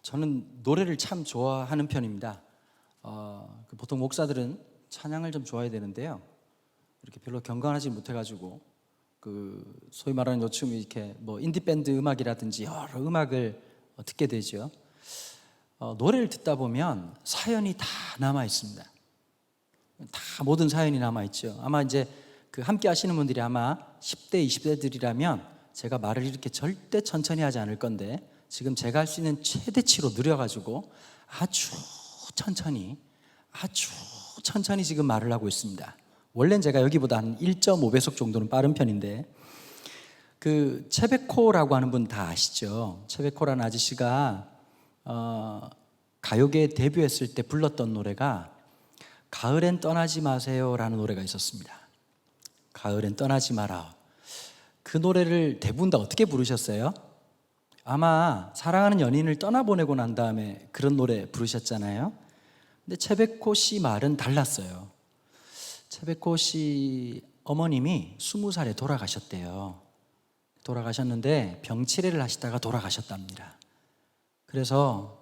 저는 노래를 참 좋아하는 편입니다. 보통 목사들은 찬양을 좀 좋아해야 되는데요. 이렇게 별로 경건하지 못해가지고 소위 말하는 요즘 이렇게 뭐 인디 밴드 음악이라든지 여러 음악을 듣게 되죠. 노래를 듣다 보면 사연이 다 남아 있습니다. 다 모든 사연이 남아 있죠. 아마 이제 함께 하시는 분들이 아마 10대, 20대들이라면 제가 말을 이렇게 절대 천천히 하지 않을 건데 지금 제가 할 수 있는 최대치로 느려가지고 아주 천천히 지금 말을 하고 있습니다. 원래는 제가 여기보다 한 1.5배속 정도는 빠른 편인데 채베코라고 하는 분 다 아시죠? 채베코라는 아저씨가 가요계에 데뷔했을 때 불렀던 노래가 가을엔 떠나지 마세요라는 노래가 있었습니다. 가을엔 떠나지 마라. 그 노래를 대부분 다 어떻게 부르셨어요? 아마 사랑하는 연인을 떠나보내고 난 다음에 그런 노래 부르셨잖아요. 근데 채베코 씨 말은 달랐어요. 채베코 씨 어머님이 20살에 돌아가셨대요. 돌아가셨는데 병치레를 하시다가 돌아가셨답니다. 그래서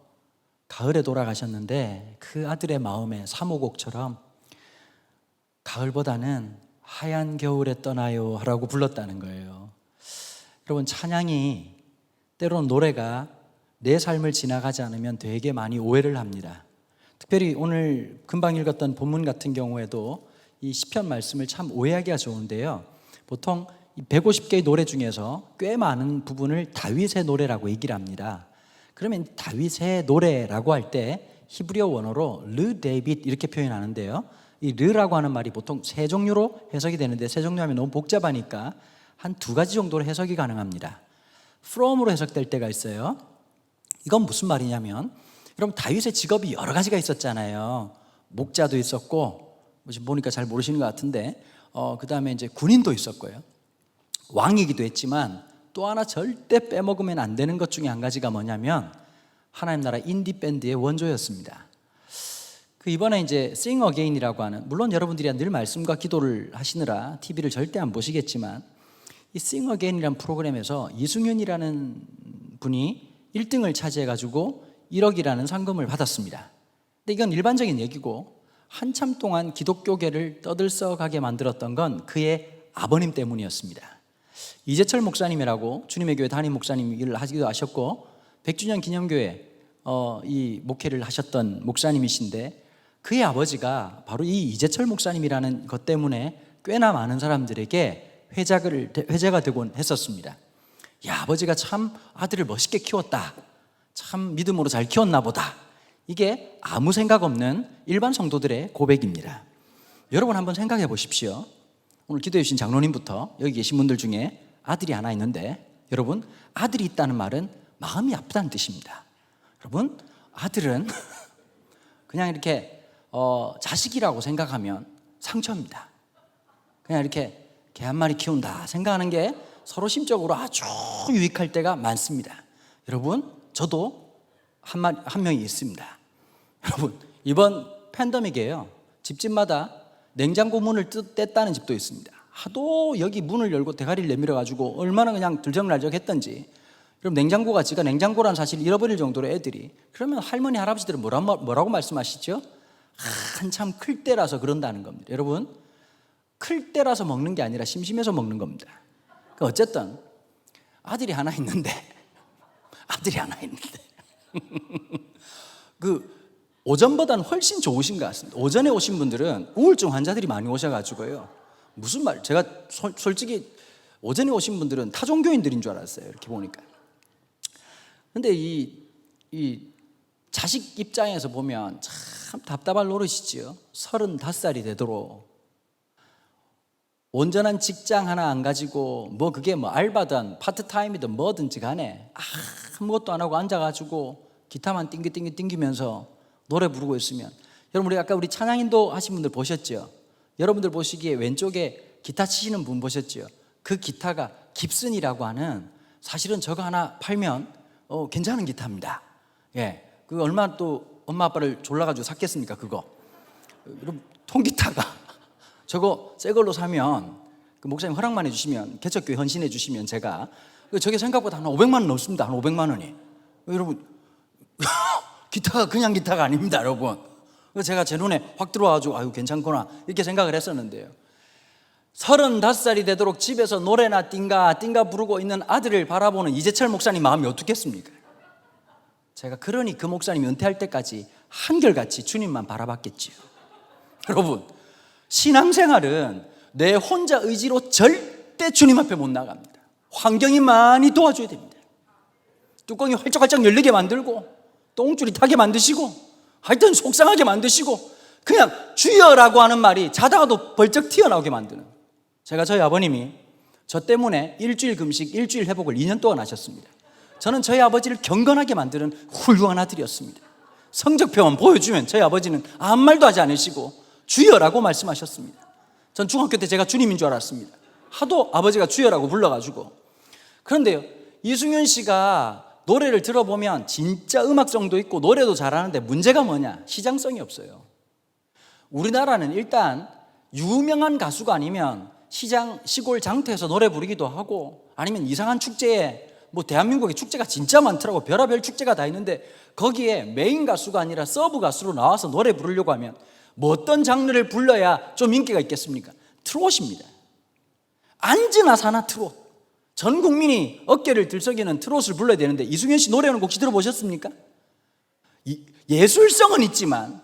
가을에 돌아가셨는데 그 아들의 마음에 3호곡처럼 가을보다는 하얀 겨울에 떠나요 라고 불렀다는 거예요. 여러분, 찬양이 때로는 노래가 내 삶을 지나가지 않으면 되게 많이 오해를 합니다. 특별히 오늘 금방 읽었던 본문 같은 경우에도 이 시편 말씀을 참 오해하기가 좋은데요. 보통 150개의 노래 중에서 꽤 많은 부분을 다윗의 노래라고 얘기를 합니다. 그러면 다윗의 노래라고 할 때 히브리어 원어로 르 데빗 이렇게 표현하는데요. 이 르라고 하는 말이 보통 세 종류로 해석이 되는데 세 종류 하면 너무 복잡하니까 한 두 가지 정도로 해석이 가능합니다. from으로 해석될 때가 있어요. 이건 무슨 말이냐면 여러분, 다윗의 직업이 여러 가지가 있었잖아요. 목자도 있었고 지금 보니까 잘 모르시는 것 같은데 그 다음에 이제 군인도 있었고요. 왕이기도 했지만 또 하나 절대 빼먹으면 안 되는 것 중에 한 가지가 뭐냐면 하나님 나라 인디 밴드의 원조였습니다. 이번에 이제 Sing Again이라고 하는, 물론 여러분들이 늘 말씀과 기도를 하시느라 TV를 절대 안 보시겠지만 이 Sing Again이라는 프로그램에서 이승윤이라는 분이 1등을 차지해가지고 1억이라는 상금을 받았습니다. 근데 이건 일반적인 얘기고 한참 동안 기독교계를 떠들썩하게 만들었던 건 그의 아버님 때문이었습니다. 이재철 목사님이라고 주님의 교회 담임 목사님 일을 하기도 하셨고 100주년 기념교회 이 목회를 하셨던 목사님이신데 그의 아버지가 바로 이 이재철 목사님이라는 것 때문에 꽤나 많은 사람들에게 회자가 되곤 했었습니다. 야, 아버지가 참 아들을 멋있게 키웠다, 참 믿음으로 잘 키웠나 보다. 이게 아무 생각 없는 일반 성도들의 고백입니다. 여러분 한번 생각해 보십시오. 오늘 기도해 주신 장로님부터 여기 계신 분들 중에 아들이 하나 있는데, 여러분, 아들이 있다는 말은 마음이 아프다는 뜻입니다. 여러분, 아들은 그냥 이렇게 자식이라고 생각하면 상처입니다. 그냥 이렇게 개 한 마리 키운다 생각하는 게 서로 심적으로 아주 유익할 때가 많습니다. 여러분, 저도 한 명이 있습니다. 여러분, 이번 팬데믹이에요. 집집마다 냉장고 문을 뗐다는 집도 있습니다. 하도 여기 문을 열고 대가리를 내밀어 가지고 얼마나 그냥 들적날적 했던지. 그럼 냉장고가 지가 냉장고라는 사실을 잃어버릴 정도로 애들이, 그러면 할머니 할아버지들은 뭐라고 말씀하시죠? 한참 클 때라서 그런다는 겁니다. 여러분, 클 때라서 먹는 게 아니라 심심해서 먹는 겁니다. 어쨌든 아들이 하나 있는데 오전보다는 훨씬 좋으신 것 같습니다. 오전에 오신 분들은 우울증 환자들이 많이 오셔가지고요. 무슨 말, 제가 솔직히 오전에 오신 분들은 타종교인들인 줄 알았어요. 이렇게 보니까. 근데 이 자식 입장에서 보면 참 답답할 노릇이지요. 35살이 되도록 온전한 직장 하나 안 가지고 그게 알바든 파트타임이든 뭐든지 간에 아무것도 안 하고 앉아가지고 기타만 띵기띵기면서 노래 부르고 있으면, 여러분, 아까 우리 찬양인도 하신 분들 보셨죠? 여러분들 보시기에 왼쪽에 기타 치시는 분 보셨죠? 그 기타가 깁슨이라고 하는, 사실은 저거 하나 팔면 괜찮은 기타입니다. 예, 그거 얼마나 또 엄마 아빠를 졸라가지고 샀겠습니까? 그거 여러분, 통기타가 저거 새 걸로 사면 목사님 허락만 해주시면, 개척교회 헌신해 주시면 제가 저게 생각보다 한 500만 원 넘습니다. 한 500만 원이. 여러분, 기타가 그냥 기타가 아닙니다, 여러분. 그래서 제가 제 눈에 확 들어와가지고 아유 괜찮구나 이렇게 생각을 했었는데요. 35살이 되도록 집에서 노래나 띵가 부르고 있는 아들을 바라보는 이재철 목사님 마음이 어떻겠습니까? 제가 그러니 그 목사님이 은퇴할 때까지 한결같이 주님만 바라봤겠지요. 여러분, 신앙생활은 내 혼자 의지로 절대 주님 앞에 못 나갑니다. 환경이 많이 도와줘야 됩니다. 뚜껑이 활짝활짝 열리게 만들고 똥줄이 타게 만드시고 하여튼 속상하게 만드시고 그냥 주여라고 하는 말이 자다가도 벌쩍 튀어나오게 만드는, 제가 저희 아버님이 저 때문에 일주일 금식 일주일 회복을 2년 동안 하셨습니다. 저는 저희 아버지를 경건하게 만드는 훌륭한 아들이었습니다. 성적표만 보여주면 저희 아버지는 아무 말도 하지 않으시고 주여라고 말씀하셨습니다. 전 중학교 때 제가 주님인 줄 알았습니다. 하도 아버지가 주여라고 불러가지고. 그런데요, 이승윤 씨가 노래를 들어보면 진짜 음악성도 있고 노래도 잘하는데 문제가 뭐냐? 시장성이 없어요. 우리나라는 일단 유명한 가수가 아니면 시골 장터에서 노래 부르기도 하고 아니면 이상한 축제에, 뭐 대한민국에 축제가 진짜 많더라고. 별의별 축제가 다 있는데 거기에 메인 가수가 아니라 서브 가수로 나와서 노래 부르려고 하면 뭐 어떤 장르를 불러야 좀 인기가 있겠습니까? 트롯입니다. 앉으나 사나 트롯. 전 국민이 어깨를 들썩이는 트롯을 불러야 되는데 이승현 씨 노래는 혹시 들어보셨습니까? 예술성은 있지만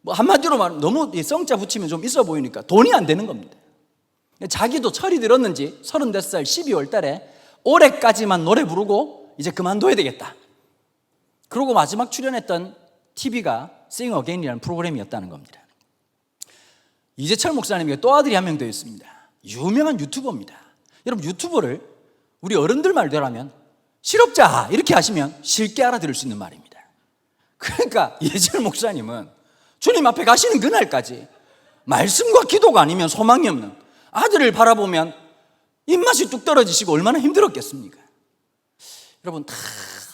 뭐 한마디로 말하면 너무 성자 붙이면 좀 있어 보이니까 돈이 안 되는 겁니다. 자기도 철이 들었는지 35살 12월 달에 올해까지만 노래 부르고 이제 그만둬야 되겠다. 그러고 마지막 출연했던 TV가 Sing Again이라는 프로그램이었다는 겁니다. 이재철 목사님에게 또 아들이 한 명 더 있습니다. 유명한 유튜버입니다. 여러분, 유튜버를 우리 어른들 말대로 하면 실업자 이렇게 하시면 쉽게 알아들을 수 있는 말입니다. 그러니까 이재철 목사님은 주님 앞에 가시는 그날까지 말씀과 기도가 아니면 소망이 없는 아들을 바라보면 입맛이 뚝 떨어지시고 얼마나 힘들었겠습니까? 여러분, 다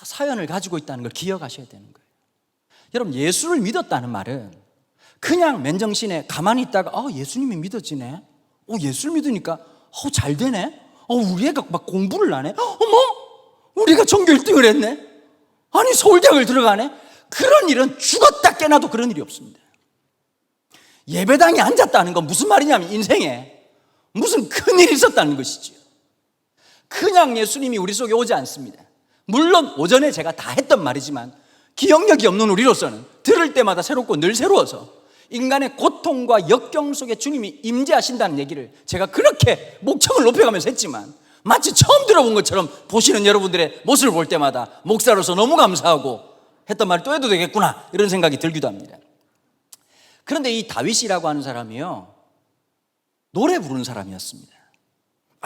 사연을 가지고 있다는 걸 기억하셔야 되는 거예요. 여러분, 예수를 믿었다는 말은 그냥 맨정신에 가만히 있다가 예수님이 믿어지네, 예수를 믿으니까 잘 되네, 우리 애가 막 공부를 하네, 어머 우리가 전교 1등을 했네, 아니 서울대학을 들어가네, 그런 일은 죽었다 깨나도 그런 일이 없습니다. 예배당에 앉았다는 건 무슨 말이냐면 인생에 무슨 큰일이 있었다는 것이지요. 그냥 예수님이 우리 속에 오지 않습니다. 물론 오전에 제가 다 했던 말이지만 기억력이 없는 우리로서는 들을 때마다 새롭고 늘 새로워서 인간의 고통과 역경 속에 주님이 임재하신다는 얘기를 제가 그렇게 목청을 높여가면서 했지만 마치 처음 들어본 것처럼 보시는 여러분들의 모습을 볼 때마다 목사로서 너무 감사하고 했던 말을 또 해도 되겠구나 이런 생각이 들기도 합니다. 그런데 이 다윗이라고 하는 사람이요, 노래 부르는 사람이었습니다.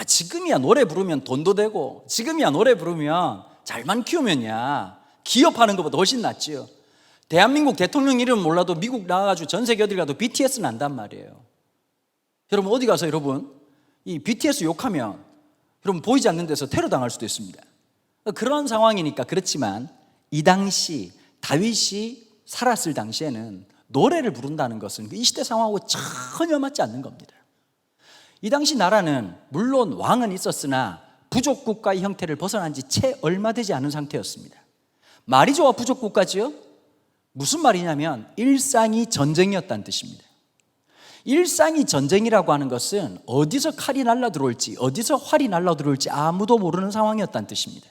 지금이야 노래 부르면 돈도 되고 지금이야 노래 부르면 잘만 키우면야 기업하는 것보다 훨씬 낫지요. 대한민국 대통령 이름은 몰라도 미국 나가가지고 전 세계 어딜 가도 BTS는 안단 말이에요. 여러분 어디 가서 여러분 이 BTS 욕하면 여러분 보이지 않는 데서 테러 당할 수도 있습니다. 그런 상황이니까 그렇지만 이 당시 다윗이 살았을 당시에는 노래를 부른다는 것은 이 시대 상황하고 전혀 맞지 않는 겁니다. 이 당시 나라는 물론 왕은 있었으나 부족 국가의 형태를 벗어난 지 채 얼마 되지 않은 상태였습니다. 말이 좋아 부족 국가지요? 무슨 말이냐면 일상이 전쟁이었다는 뜻입니다. 일상이 전쟁이라고 하는 것은 어디서 칼이 날라들어올지 어디서 활이 날라들어올지 아무도 모르는 상황이었다는 뜻입니다.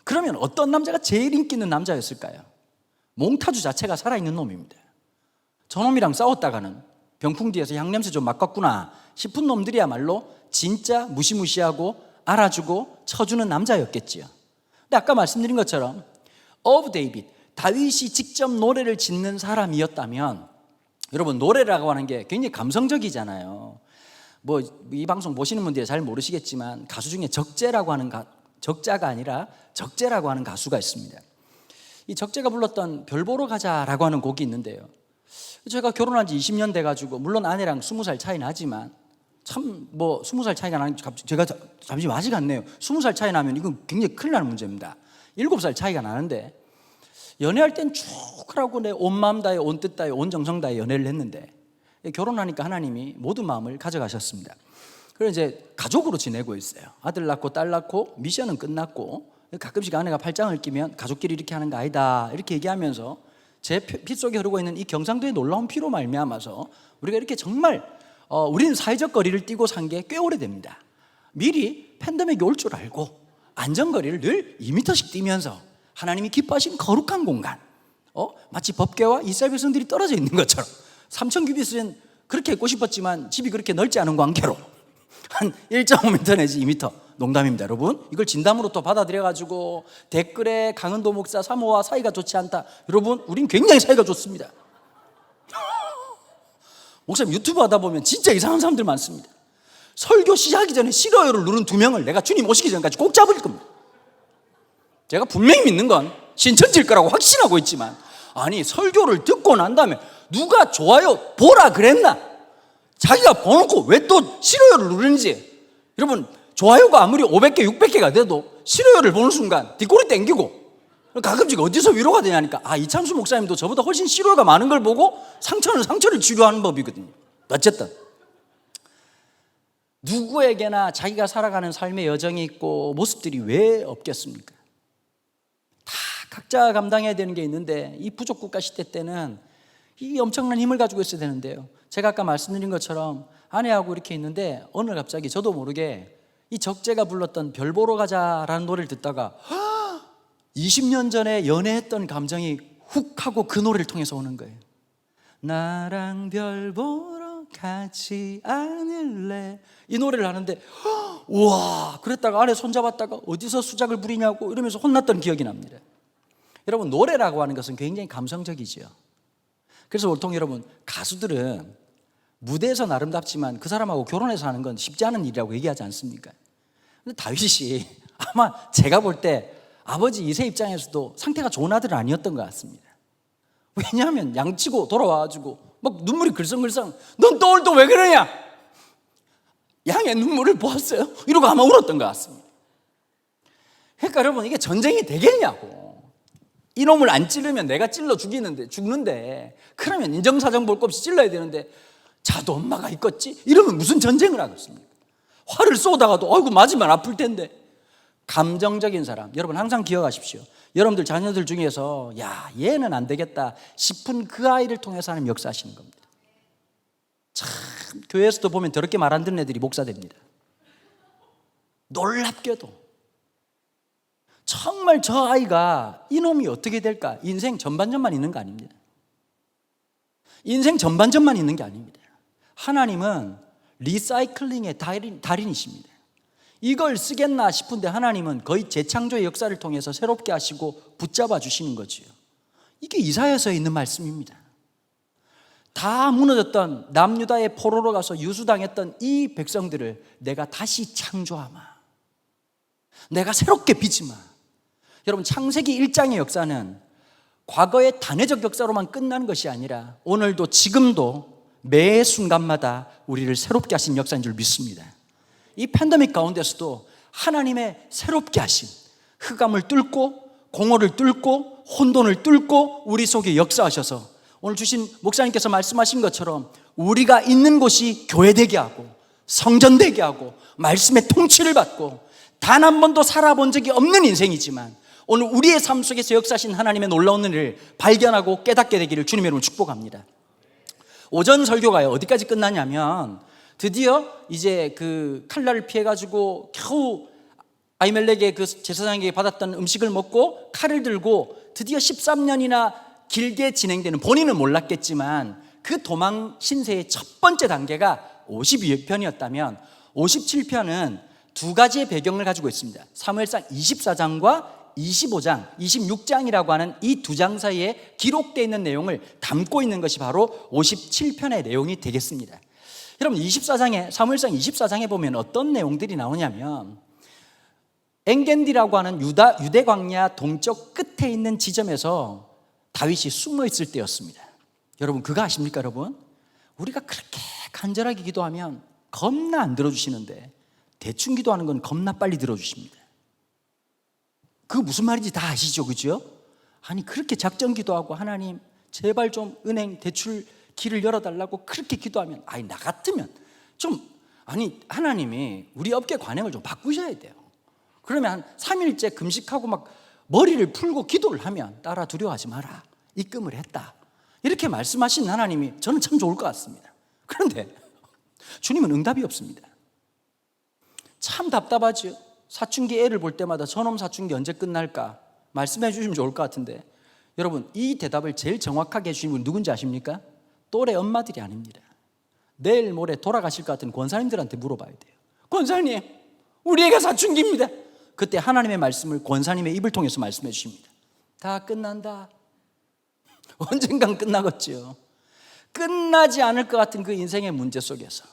그러면 어떤 남자가 제일 인기 있는 남자였을까요? 몽타주 자체가 살아있는 놈입니다. 저놈이랑 싸웠다가는 병풍 뒤에서 향냄새 좀 맡았구나 싶은 놈들이야말로 진짜 무시무시하고 알아주고 쳐주는 남자였겠지요. 근데 아까 말씀드린 것처럼 of David, 다윗이 직접 노래를 짓는 사람이었다면, 여러분 노래라고 하는 게 굉장히 감성적이잖아요. 뭐 이 방송 보시는 분들이 잘 모르시겠지만 가수 중에 적재라고 하는 적자가 아니라 적재라고 하는 가수가 있습니다. 이 적재가 불렀던 별 보러 가자라고 하는 곡이 있는데요, 제가 결혼한 지 20년 돼가지고 물론 아내랑 20살 차이 나지만 참 뭐 20살 차이가 나는 제가 잠시 맛이 갔네요. 20살 차이 나면 이건 굉장히 큰일 나는 문제입니다. 7살 차이가 나는데 연애할 땐 쭉 하라고 내 온 마음 다해 온 뜻 다해 온 정성 다해 연애를 했는데 결혼하니까 하나님이 모든 마음을 가져가셨습니다. 그래서 이제 가족으로 지내고 있어요. 아들 낳고 딸 낳고 미션은 끝났고 가끔씩 아내가 팔짱을 끼면 가족끼리 이렇게 하는 거 아니다 이렇게 얘기하면서 제 핏속에 흐르고 있는 이 경상도의 놀라운 피로 말미암아서 우리가 이렇게 정말 우리는 사회적 거리를 띠고 산 게 꽤 오래됩니다. 미리 팬데믹이 올 줄 알고 안전거리를 늘 2m씩 뛰면서 하나님이 기뻐하신 거룩한 공간, 마치 법궤와 이스라엘 백성들이 떨어져 있는 것처럼 3,000규빗은 그렇게 있고 싶었지만 집이 그렇게 넓지 않은 관계로 한 1.5m 내지 2m. 농담입니다 여러분. 이걸 진담으로 또 받아들여가지고 댓글에 강은도 목사 사모와 사이가 좋지 않다. 여러분 우린 굉장히 사이가 좋습니다. 목사님 유튜브 하다 보면 진짜 이상한 사람들 많습니다. 설교 시작하기 전에 싫어요를 누른 2명을 내가 주님 오시기 전까지 꼭 잡을 겁니다. 제가 분명히 믿는 건 신천지일 거라고 확신하고 있지만, 아니 설교를 듣고 난 다음에 누가 좋아요 보라 그랬나? 자기가 보놓고 왜 또 싫어요를 누르는지. 여러분 좋아요가 아무리 500개 600개가 돼도 싫어요를 보는 순간 뒷골이 땡기고, 가끔씩 어디서 위로가 되냐니까 이창수 목사님도 저보다 훨씬 싫어요가 많은 걸 보고 상처는 상처를 치료하는 법이거든요. 어쨌든 누구에게나 자기가 살아가는 삶의 여정이 있고 모습들이 왜 없겠습니까? 다 각자 감당해야 되는 게 있는데 이 부족국가 시대 때는 이 엄청난 힘을 가지고 있어야 되는데요, 제가 아까 말씀드린 것처럼 아내하고 이렇게 있는데 어느 날 갑자기 저도 모르게 이 적재가 불렀던 별 보러 가자라는 노래를 듣다가 20년 전에 연애했던 감정이 훅 하고 그 노래를 통해서 오는 거예요. 나랑 별 보러 가지 않을래, 이 노래를 하는데 우와, 그랬다가 아내 손잡았다가 어디서 수작을 부리냐고 이러면서 혼났던 기억이 납니다. 여러분 노래라고 하는 것은 굉장히 감성적이죠. 그래서 보통 여러분 가수들은 무대에서 아름답지만 그 사람하고 결혼해서 하는 건 쉽지 않은 일이라고 얘기하지 않습니까? 근데 다윗이 아마 제가 볼 때 아버지 이세 입장에서도 상태가 좋은 아들은 아니었던 것 같습니다. 왜냐하면 양치고 돌아와가지고 막 눈물이 글썽글썽, 넌 또 오늘 또 왜 그러냐, 양의 눈물을 보았어요? 이러고 아마 울었던 것 같습니다. 그러니까 여러분 이게 전쟁이 되겠냐고. 이놈을 안 찌르면 내가 찔러 죽는데 그러면 인정사정 볼 것 없이 찔러야 되는데 자도 엄마가 있겠지? 이러면 무슨 전쟁을 하겠습니까? 화를 쏘다가도 어이구 맞으면 아플 텐데. 감정적인 사람, 여러분 항상 기억하십시오. 여러분들 자녀들 중에서 야 얘는 안 되겠다 싶은 그 아이를 통해서 하나님 역사하시는 겁니다. 참 교회에서도 보면 더럽게 말 안 듣는 애들이 목사 됩니다. 놀랍게도 정말 저 아이가 이놈이 어떻게 될까, 인생 전반전만 있는 거 아닙니다. 인생 전반전만 있는 게 아닙니다. 하나님은 리사이클링의 달인이십니다. 이걸 쓰겠나 싶은데 하나님은 거의 재창조의 역사를 통해서 새롭게 하시고 붙잡아 주시는 거지요. 이게 이사야서에 있는 말씀입니다. 다 무너졌던 남유다의 포로로 가서 유수당했던 이 백성들을 내가 다시 창조하마, 내가 새롭게 빚으마. 여러분 창세기 1장의 역사는 과거의 단회적 역사로만 끝나는 것이 아니라 오늘도 지금도 매 순간마다 우리를 새롭게 하신 역사인 줄 믿습니다. 이 팬데믹 가운데서도 하나님의 새롭게 하신 흑암을 뚫고 공허를 뚫고 혼돈을 뚫고 우리 속에 역사하셔서 오늘 주신 목사님께서 말씀하신 것처럼 우리가 있는 곳이 교회되게 하고 성전되게 하고 말씀의 통치를 받고 단 한 번도 살아본 적이 없는 인생이지만 오늘 우리의 삶 속에서 역사하신 하나님의 놀라운 일을 발견하고 깨닫게 되기를 주님의 이름으로 축복합니다. 오전 설교가요 어디까지 끝나냐면 드디어 이제 그 칼날을 피해가지고 겨우 아히멜렉의 그 제사장에게 받았던 음식을 먹고 칼을 들고 드디어 13년이나 길게 진행되는, 본인은 몰랐겠지만 그 도망 신세의 첫 번째 단계가 52편이었다면 57편은 두 가지의 배경을 가지고 있습니다. 사무엘상 24장과 25장, 26장이라고 하는 이 두 장 사이에 기록되어 있는 내용을 담고 있는 것이 바로 57편의 내용이 되겠습니다. 여러분 24장에, 사무엘상 24장에 보면 어떤 내용들이 나오냐면 엔겐디라고 하는 유대 광야 동쪽 끝에 있는 지점에서 다윗이 숨어 있을 때였습니다. 여러분 그거 아십니까 여러분? 우리가 그렇게 간절하게 기도하면 겁나 안 들어주시는데 대충 기도하는 건 겁나 빨리 들어주십니다. 그거 무슨 말인지 다 아시죠? 그죠? 아니 그렇게 작정 기도하고 하나님 제발 좀 은행 대출 길을 열어달라고 그렇게 기도하면 나 같으면 좀 하나님이 우리 업계 관행을 좀 바꾸셔야 돼요. 그러면 한 3일째 금식하고 막 머리를 풀고 기도를 하면 따라 두려워하지 마라, 입금을 했다, 이렇게 말씀하신 하나님이 저는 참 좋을 것 같습니다. 그런데 주님은 응답이 없습니다. 참 답답하죠. 사춘기 애를 볼 때마다 저놈 사춘기 언제 끝날까 말씀해 주시면 좋을 것 같은데, 여러분 이 대답을 제일 정확하게 해주신 분이 누군지 아십니까? 또래 엄마들이 아닙니다. 내일 모레 돌아가실 것 같은 권사님들한테 물어봐야 돼요. 권사님, 우리 애가 사춘기입니다. 그때 하나님의 말씀을 권사님의 입을 통해서 말씀해 주십니다. 다 끝난다. 언젠간 끝나겠죠. 끝나지 않을 것 같은 그 인생의 문제 속에서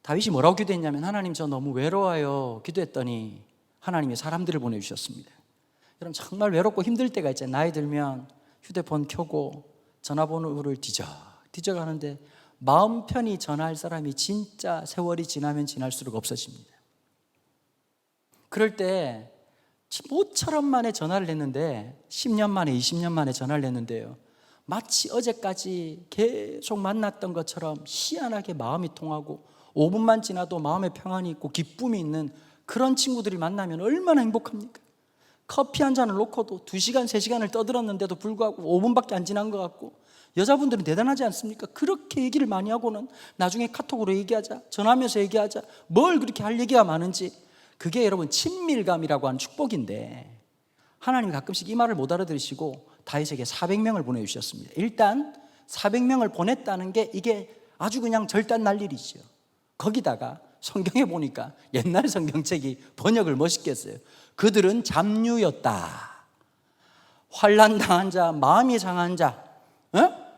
다윗이 뭐라고 기도했냐면, 하나님 저 너무 외로워요 기도했더니 하나님이 사람들을 보내주셨습니다. 여러분 정말 외롭고 힘들 때가 있잖아요. 나이 들면 휴대폰 켜고 전화번호를 뒤져 가는데 마음 편히 전화할 사람이 진짜 세월이 지나면 지날수록 없어집니다. 그럴 때 모처럼 만에 전화를 했는데 10년 만에 20년 만에 전화를 했는데요, 마치 어제까지 계속 만났던 것처럼 희한하게 마음이 통하고 5분만 지나도 마음에 평안이 있고 기쁨이 있는 그런 친구들이 만나면 얼마나 행복합니까? 커피 한 잔을 놓고도 2시간 3시간을 떠들었는데도 불구하고 5분밖에 안 지난 것 같고, 여자분들은 대단하지 않습니까? 그렇게 얘기를 많이 하고는 나중에 카톡으로 얘기하자, 전화하면서 얘기하자, 뭘 그렇게 할 얘기가 많은지. 그게 여러분 친밀감이라고 하는 축복인데, 하나님이 가끔씩 이 말을 못 알아들으시고 다윗에게 400명을 보내주셨습니다. 일단 400명을 보냈다는 게 이게 아주 그냥 절단 날 일이죠. 거기다가 성경에 보니까 옛날 성경책이 번역을 멋있게 했어요. 그들은 잡류였다. 환난 당한 자, 마음이 상한 자,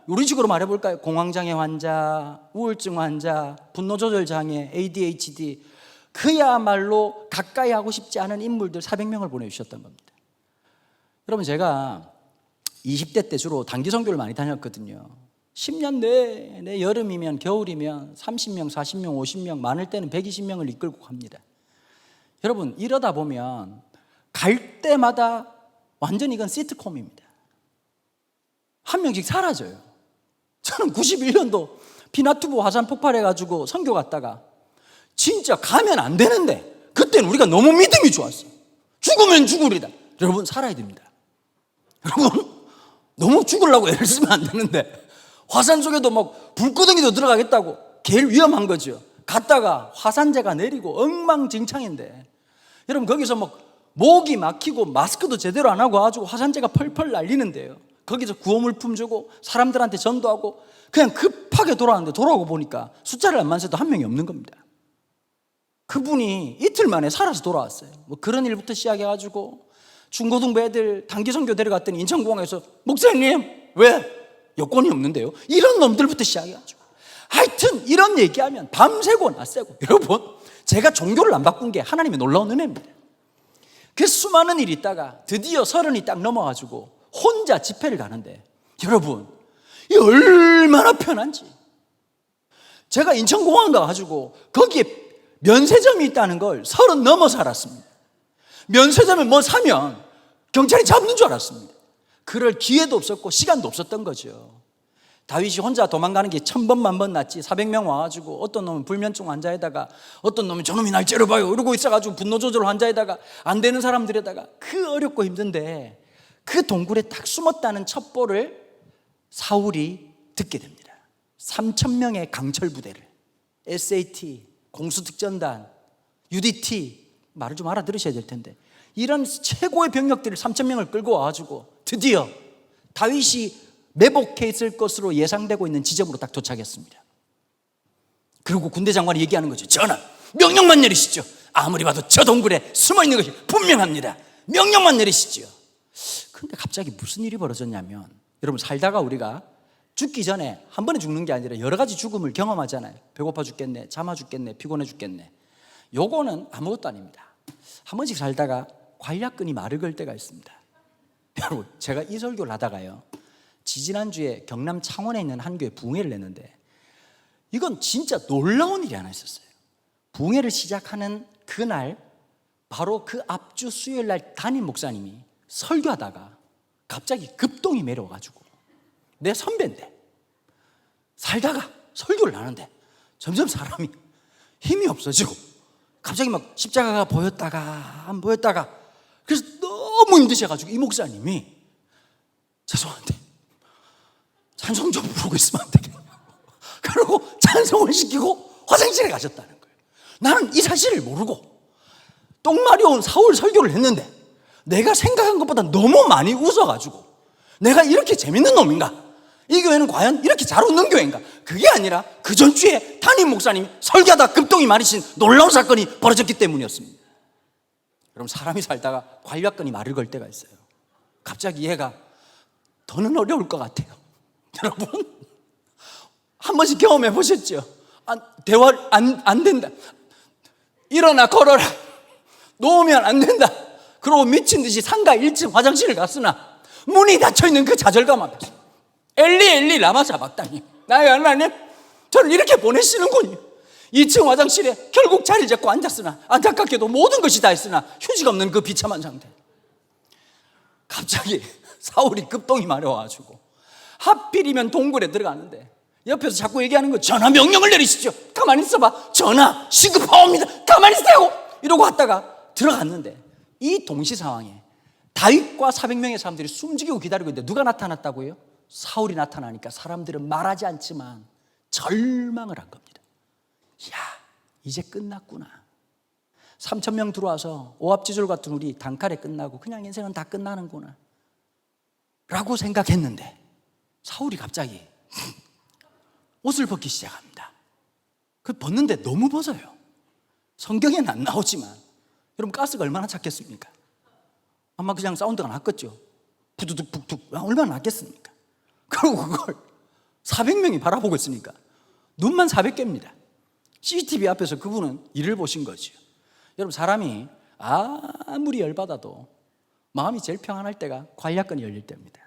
우리 식으로 말해볼까요? 공황장애 환자, 우울증 환자, 분노조절 장애, ADHD, 그야말로 가까이 하고 싶지 않은 인물들 400명을 보내주셨던 겁니다. 여러분 제가 20대 때 주로 단기 선교를 많이 다녔거든요. 10년 내내 여름이면 겨울이면 30명, 40명, 50명, 많을 때는 120명을 이끌고 갑니다. 여러분 이러다 보면 갈 때마다 완전히 이건 시트콤입니다. 한 명씩 사라져요. 저는 91년도 피나투보 화산 폭발해가지고 선교 갔다가 진짜 가면 안 되는데 그때는 우리가 너무 믿음이 좋았어요. 죽으면 죽으리다. 여러분 살아야 됩니다. 여러분 너무 죽으려고 애를 쓰면 안 되는데, 화산 속에도 막 불구덩이도 들어가겠다고 제일 위험한 거죠. 갔다가 화산재가 내리고 엉망진창인데, 여러분 거기서 막 목이 막히고 마스크도 제대로 안 하고 아주 화산재가 펄펄 날리는데요, 거기서 구호물품 주고 사람들한테 전도하고 그냥 급하게 돌아왔는데, 돌아오고 보니까 숫자를 안 만세도 한 명이 없는 겁니다. 그분이 이틀 만에 살아서 돌아왔어요. 뭐 그런 일부터 시작해가지고 중고등부 애들 단기 선교 데려갔더니 인천공항에서 목사님 왜? 여권이 없는데요. 이런 놈들부터 시작해가지고 하여튼 이런 얘기하면 밤새고 낮새고. 여러분 제가 종교를 안 바꾼 게 하나님의 놀라운 은혜입니다. 그 수많은 일이 있다가 드디어 30이 딱 넘어가지고 혼자 집회를 가는데, 여러분 이 얼마나 편한지. 제가 인천공항 가가지고 거기에 면세점이 있다는 걸 30 넘어서 알았습니다. 면세점에 뭐 사면 경찰이 잡는 줄 알았습니다. 그럴 기회도 없었고 시간도 없었던 거죠. 다윗이 혼자 도망가는 게 1000번 만번 낫지 400명 와가지고 어떤 놈은 불면증 환자에다가 어떤 놈은 저놈이 날 째려봐요 이러고 있어가지고 분노조절 환자에다가 안 되는 사람들에다가 그 어렵고 힘든데 그 동굴에 딱 숨었다는 첩보를 사울이 듣게 됩니다. 3000명의 강철 부대를, SAT, 공수특전단, UDT, 말을 좀 알아들으셔야 될 텐데, 이런 최고의 병력들을 3000명을 끌고 와가지고 드디어 다윗이 매복해 있을 것으로 예상되고 있는 지점으로 딱 도착했습니다. 그리고 군대 장관이 얘기하는 거죠. 전하, 명령만 내리시죠. 아무리 봐도 저 동굴에 숨어있는 것이 분명합니다. 명령만 내리시죠. 그런데 갑자기 무슨 일이 벌어졌냐면, 여러분 살다가 우리가 죽기 전에 한 번에 죽는 게 아니라 여러 가지 죽음을 경험하잖아요. 배고파 죽겠네, 잠아 죽겠네, 피곤해 죽겠네. 요거는 아무것도 아닙니다. 한 번씩 살다가 관략근이 말을 걸 때가 있습니다. 여러분 제가 이 설교를 하다가요, 지지난주에 경남 창원에 있는 한 교회 부흥회를 냈는데 이건 진짜 놀라운 일이 하나 있었어요. 부흥회를 시작하는 그날 바로 그 앞주 수요일날 담임 목사님이 설교하다가 갑자기 급동이 내려와가지고, 내 선배인데 살다가 설교를 하는데 점점 사람이 힘이 없어지고 갑자기 막 십자가가 보였다가 안 보였다가, 그래서 너무 힘드셔가지고 이 목사님이 죄송한데 찬송 좀 부르고 있으면 안 되겠냐고, 그러고 찬송을 시키고 화장실에 가셨다는 거예요. 나는 이 사실을 모르고 똥 마려운 사울 설교를 했는데 내가 생각한 것보다 너무 많이 웃어가지고 내가 이렇게 재밌는 놈인가? 이 교회는 과연 이렇게 잘 웃는 교회인가? 그게 아니라 그 전주에 담임 목사님이 설교하다 급동이 마르신 놀라운 사건이 벌어졌기 때문이었습니다. 여러분, 사람이 살다가 관략근이 말을 걸 때가 있어요. 갑자기 얘가 더는 어려울 것 같아요. 여러분, 한 번씩 경험해 보셨죠? 대화 안 된다. 일어나 걸어라. 놓으면 안 된다. 그러고 미친 듯이 상가 1층 화장실을 갔으나 문이 닫혀있는 그 좌절감 앞에서 엘리 엘리 라마 사박다니, 나의 하나님 저를 이렇게 보내시는군요. 2층 화장실에 결국 자리 잡고 앉았으나 안타깝게도 모든 것이 다 했으나 휴지가 없는 그 비참한 상태. 갑자기 사울이 급동이 마려워가지고 하필이면 동굴에 들어가는데 옆에서 자꾸 얘기하는 거, 전하 명령을 내리시죠. 가만히 있어봐, 전하 시급하옵니다, 가만히 있으라고, 이러고 왔다가 들어갔는데 이 동시 상황에 다윗과 400명의 사람들이 숨죽이고 기다리고 있는데 누가 나타났다고요? 사울이 나타나니까 사람들은 말하지 않지만 절망을 한 겁니다. 야, 이제 끝났구나. 3,000명 들어와서 오합지졸 같은 우리 단칼에 끝나고 그냥 인생은 다 끝나는구나 라고 생각했는데 사울이 갑자기 옷을 벗기 시작합니다. 그 벗는데 너무 벗어요. 성경에는 안 나오지만 여러분, 가스가 얼마나 찼겠습니까? 아마 그냥 사운드가 났겠죠. 부두둑 북둑, 얼마나 났겠습니까? 그리고 그걸 400명이 바라보고 있으니까 눈만 400개입니다. CCTV 앞에서 그분은 일을 보신 거죠. 여러분, 사람이 아무리 열받아도 마음이 제일 평안할 때가 관략근이 열릴 때입니다.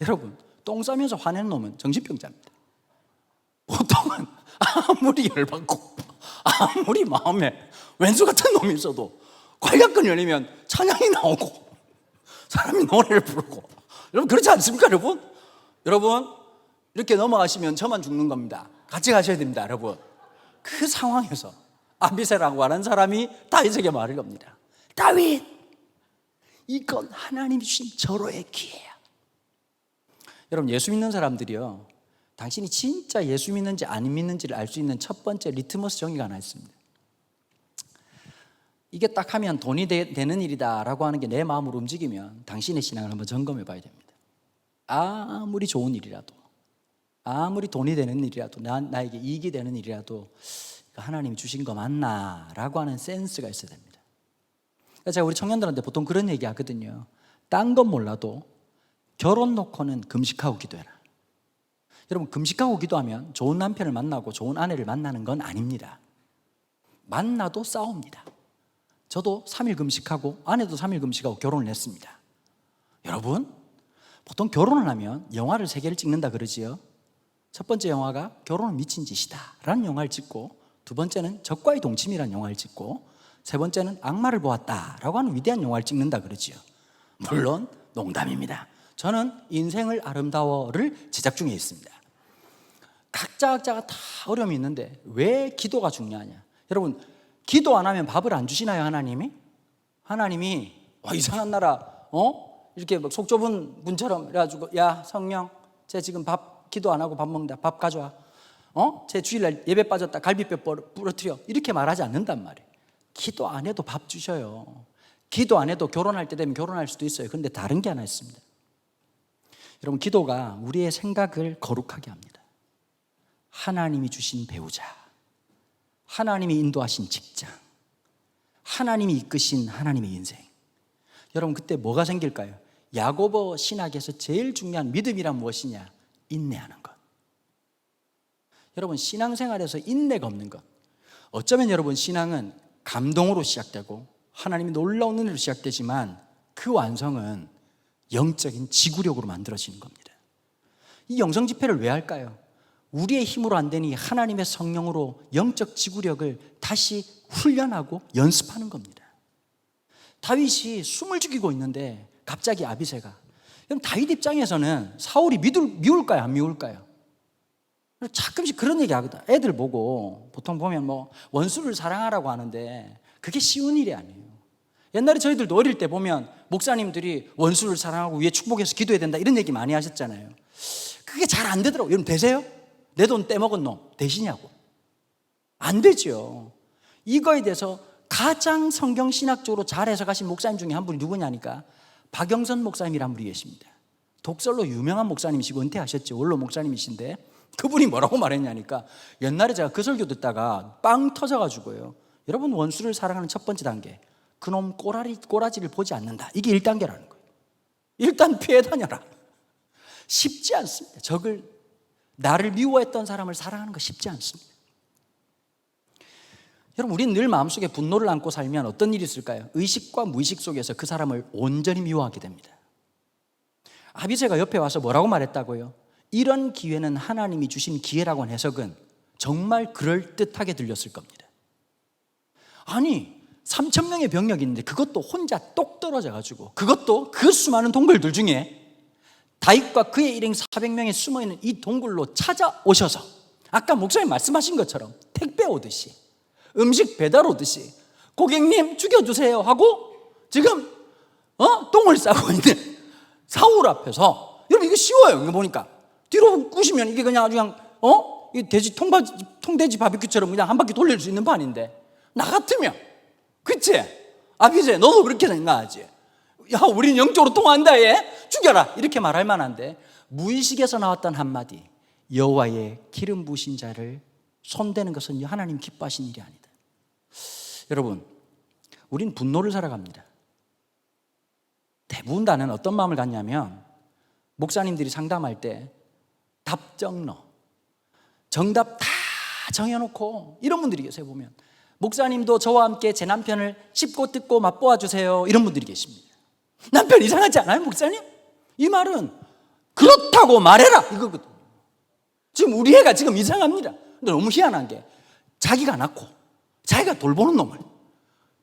여러분, 똥 싸면서 화내는 놈은 정신병자입니다. 보통은 아무리 열받고 아무리 마음에 왼수 같은 놈이 있어도 관략근 열리면 찬양이 나오고 사람이 노래를 부르고, 여러분 그렇지 않습니까? 여러분 이렇게 넘어가시면 저만 죽는 겁니다. 같이 가셔야 됩니다. 여러분, 그 상황에서 아비새라고 하는 사람이 다윗에게 말을 겁니다. 다윗, 이건 하나님이 주신 절호의 기회야. 여러분, 예수 믿는 사람들이요, 당신이 진짜 예수 믿는지 안 믿는지를 알 수 있는 첫 번째 리트머스 정의가 하나 있습니다. 이게 딱 하면 돈이 되는 일이다 라고 하는 게 내 마음으로 움직이면 당신의 신앙을 한번 점검해 봐야 됩니다. 아무리 좋은 일이라도, 아무리 돈이 되는 일이라도, 나에게 이익이 되는 일이라도 하나님이 주신 거 맞나 라고 하는 센스가 있어야 됩니다. 제가 우리 청년들한테 보통 그런 얘기 하거든요. 딴 건 몰라도 결혼 놓고는 금식하고 기도해라. 여러분, 금식하고 기도하면 좋은 남편을 만나고 좋은 아내를 만나는 건 아닙니다. 만나도 싸웁니다. 저도 3일 금식하고 아내도 3일 금식하고 결혼을 했습니다. 여러분, 보통 결혼을 하면 영화를 3개를 찍는다 그러지요. 첫 번째 영화가 결혼은 미친 짓이다 라는 영화를 찍고, 두 번째는 적과의 동침이라는 영화를 찍고, 세 번째는 악마를 보았다 라고 하는 위대한 영화를 찍는다 그러지요. 물론 농담입니다. 저는 인생을 아름다워를 제작 중에 있습니다. 각자가 다 어려움이 있는데 왜 기도가 중요하냐? 여러분, 기도 안 하면 밥을 안 주시나요? 하나님이 이상한 나라 이렇게 막 속 좁은 분처럼 그래가지고, 야 성령, 쟤 지금 기도 안 하고 밥 먹는다, 밥 가져와. 쟤 주일날 예배 빠졌다, 갈비뼈 부러뜨려, 이렇게 말하지 않는단 말이에요. 기도 안 해도 밥 주셔요. 기도 안 해도 결혼할 때 되면 결혼할 수도 있어요. 그런데 다른 게 하나 있습니다. 여러분, 기도가 우리의 생각을 거룩하게 합니다. 하나님이 주신 배우자, 하나님이 인도하신 직장, 하나님이 이끄신 하나님의 인생, 여러분 그때 뭐가 생길까요? 야고보 신학에서 제일 중요한 믿음이란 무엇이냐? 인내하는 것. 여러분, 신앙생활에서 인내가 없는 것, 어쩌면 여러분 신앙은 감동으로 시작되고 하나님이 놀라운 은혜로 시작되지만 그 완성은 영적인 지구력으로 만들어지는 겁니다. 이 영성 집회를 왜 할까요? 우리의 힘으로 안 되니 하나님의 성령으로 영적 지구력을 다시 훈련하고 연습하는 겁니다. 다윗이 숨을 죽이고 있는데 갑자기 아비새가, 그럼 다윗 입장에서는 사울이 미울까요? 안 미울까요? 가끔씩 그런 얘기 하거든. 애들 보고 보통 보면 원수를 사랑하라고 하는데 그게 쉬운 일이 아니에요. 옛날에 저희들도 어릴 때 보면 목사님들이 원수를 사랑하고 위에 축복해서 기도해야 된다 이런 얘기 많이 하셨잖아요. 그게 잘 안 되더라고요. 여러분 되세요? 내 돈 떼먹은 놈 되시냐고. 안 되죠. 이거에 대해서 가장 성경신학적으로 잘 해석하신 목사님 중에 한 분이 누구냐니까 박영선 목사님이란 분이 계십니다. 독설로 유명한 목사님이시고 은퇴하셨죠. 원로 목사님이신데 그분이 뭐라고 말했냐니까 옛날에 제가 그 설교 듣다가 빵 터져가지고요. 여러분 원수를 사랑하는 첫 번째 단계 그놈 꼬라지를 보지 않는다. 이게 1단계라는 거예요. 일단 피해 다녀라. 쉽지 않습니다. 나를 미워했던 사람을 사랑하는 거 쉽지 않습니다. 여러분 우리는 늘 마음속에 분노를 안고 살면 어떤 일이 있을까요? 의식과 무의식 속에서 그 사람을 온전히 미워하게 됩니다. 아비새가 옆에 와서 뭐라고 말했다고요? 이런 기회는 하나님이 주신 기회라고 한 해석은 정말 그럴듯하게 들렸을 겁니다. 아니 3,000명의 병력이 있는데 그것도 혼자 똑 떨어져가지고 그것도 그 수많은 동굴들 중에 다윗과 그의 일행 400명이 숨어있는 이 동굴로 찾아오셔서 아까 목사님 말씀하신 것처럼 택배 오듯이 음식 배달 오듯이 고객님 죽여주세요 하고 지금 똥을 싸고 있는 사울 앞에서 여러분 이거 쉬워요. 이거 보니까 뒤로 꾸시면 이게 그냥 아주 그냥 이 돼지 통돼지 바비큐처럼 그냥 한 바퀴 돌릴 수 있는 판인데 나 같으면 그치? 아비제 너도 그렇게 생각하지? 야 우린 영적으로 통한다 얘 죽여라 이렇게 말할 만한데 무의식에서 나왔던 한마디 여호와의 기름 부으신 자를 손대는 것은 하나님 기뻐하신 일이 아니다. 여러분 우린 분노를 살아갑니다. 대부분 다는 어떤 마음을 갖냐면 목사님들이 상담할 때 답정너 정답 다 정해놓고 이런 분들이 계세요. 보면 목사님도 저와 함께 제 남편을 씹고 뜯고 맛보아 주세요 이런 분들이 계십니다. 남편 이상하지 않아요 목사님? 이 말은 그렇다고 말해라 이거거든요. 지금 우리 애가 지금 이상합니다. 근데 너무 희한한 게 자기가 낳고 자기가 돌보는 놈을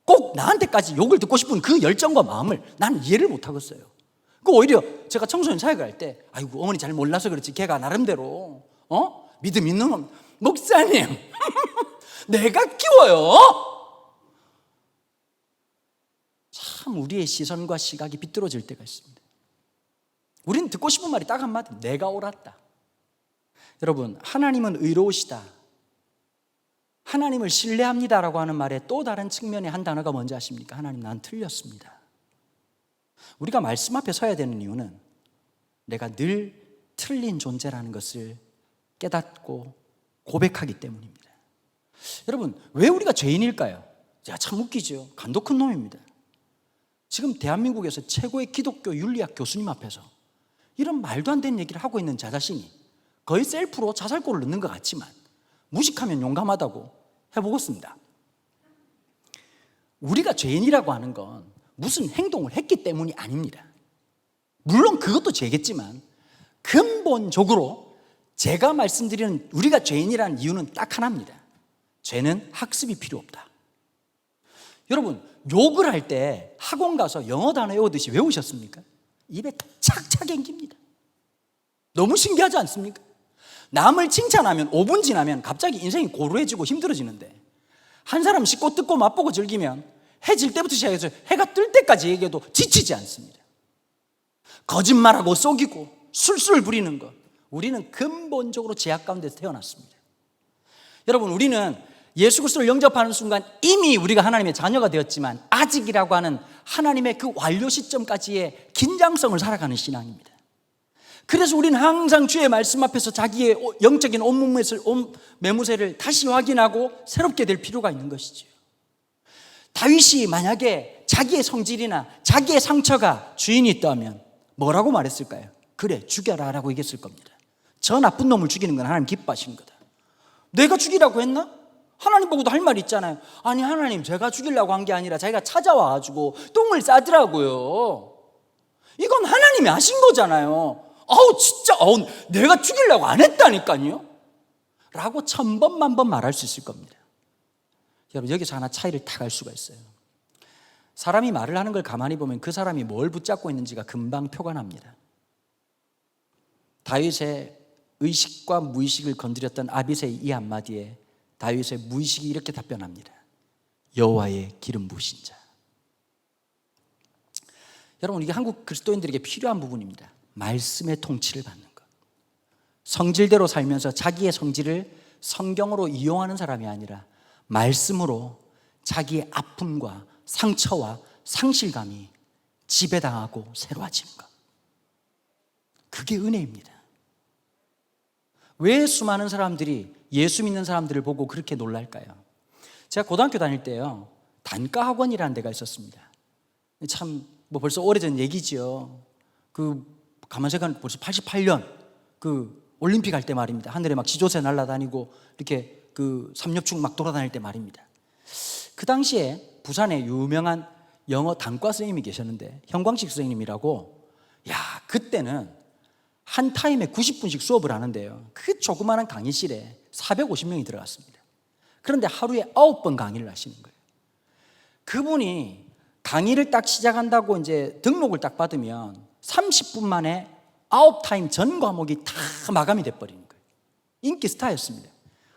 꼭 나한테까지 욕을 듣고 싶은 그 열정과 마음을 나는 이해를 못하겠어요. 그 오히려 제가 청소년 사역을 할 때 아이고 어머니 잘 몰라서 그렇지 걔가 나름대로 믿음 있는 놈 목사님 내가 키워요. 참 우리의 시선과 시각이 비뚤어질 때가 있습니다. 우리는 듣고 싶은 말이 딱 한마디 내가 옳았다. 여러분 하나님은 의로우시다 하나님을 신뢰합니다라고 하는 말의 또 다른 측면의 한 단어가 뭔지 아십니까? 하나님 난 틀렸습니다. 우리가 말씀 앞에 서야 되는 이유는 내가 늘 틀린 존재라는 것을 깨닫고 고백하기 때문입니다. 여러분 왜 우리가 죄인일까요? 참 웃기죠. 간도 큰 놈입니다. 지금 대한민국에서 최고의 기독교 윤리학 교수님 앞에서 이런 말도 안 되는 얘기를 하고 있는 자 자신이 거의 셀프로 자살골을 넣는 것 같지만 무식하면 용감하다고 해보겠습니다. 우리가 죄인이라고 하는 건 무슨 행동을 했기 때문이 아닙니다. 물론 그것도 죄겠지만 근본적으로 제가 말씀드리는 우리가 죄인이라는 이유는 딱 하나입니다. 죄는 학습이 필요 없다. 여러분 욕을 할 때 학원 가서 영어 단어 외우듯이 외우셨습니까? 입에 착착 앵깁니다. 너무 신기하지 않습니까? 남을 칭찬하면 5분 지나면 갑자기 인생이 고루해지고 힘들어지는데 한 사람 씹고 뜯고 맛보고 즐기면 해 질 때부터 시작해서 해가 뜰 때까지 얘기해도 지치지 않습니다. 거짓말하고 속이고 술술 부리는 것 우리는 근본적으로 죄악 가운데서 태어났습니다. 여러분 우리는 예수 그리스도를 영접하는 순간 이미 우리가 하나님의 자녀가 되었지만 아직이라고 하는 하나님의 그 완료 시점까지의 긴장성을 살아가는 신앙입니다. 그래서 우리는 항상 주의 말씀 앞에서 자기의 영적인 매무새를 다시 확인하고 새롭게 될 필요가 있는 것이죠. 다윗이 만약에 자기의 성질이나 자기의 상처가 주인이 있다면 뭐라고 말했을까요? 그래 죽여라 라고 얘기했을 겁니다. 저 나쁜 놈을 죽이는 건 하나님 기뻐하신 거다. 내가 죽이라고 했나? 하나님 보고도 할 말이 있잖아요. 아니 하나님 제가 죽이려고 한 게 아니라 자기가 찾아와가지고 똥을 싸더라고요. 이건 하나님이 하신 거잖아요. 진짜 내가 죽이려고 안 했다니까요 라고 1000번 만번 말할 수 있을 겁니다. 여러분 여기서 하나 차이를 딱 알 수가 있어요. 사람이 말을 하는 걸 가만히 보면 그 사람이 뭘 붙잡고 있는지가 금방 표가 납니다. 다윗의 의식과 무의식을 건드렸던 아비새의 이 한마디에 다윗의 무의식이 이렇게 답변합니다. 여호와의 기름 부으신 자. 여러분, 이게 한국 그리스도인들에게 필요한 부분입니다. 말씀의 통치를 받는 것. 성질대로 살면서 자기의 성질을 성경으로 이용하는 사람이 아니라 말씀으로 자기의 아픔과 상처와 상실감이 지배당하고 새로워지는 것. 그게 은혜입니다. 왜 수많은 사람들이 예수 믿는 사람들을 보고 그렇게 놀랄까요? 제가 고등학교 다닐 때요, 단과 학원이라는 데가 있었습니다. 참 뭐 벌써 오래전 얘기지요. 가만 생각하면 벌써 88년 올림픽 할 때 말입니다. 하늘에 막 지조새 날아다니고 이렇게 삼엽충 막 돌아다닐 때 말입니다. 그 당시에 부산에 유명한 영어 단과 선생님이 계셨는데, 현광식 선생님이라고, 그때는 한 타임에 90분씩 수업을 하는데요, 그 조그마한 강의실에 450명이 들어갔습니다. 그런데 하루에 9번 강의를 하시는 거예요. 그분이 강의를 딱 시작한다고 이제 등록을 딱 받으면 30분 만에 9타임 전 과목이 다 마감이 돼버리는 거예요. 인기 스타였습니다.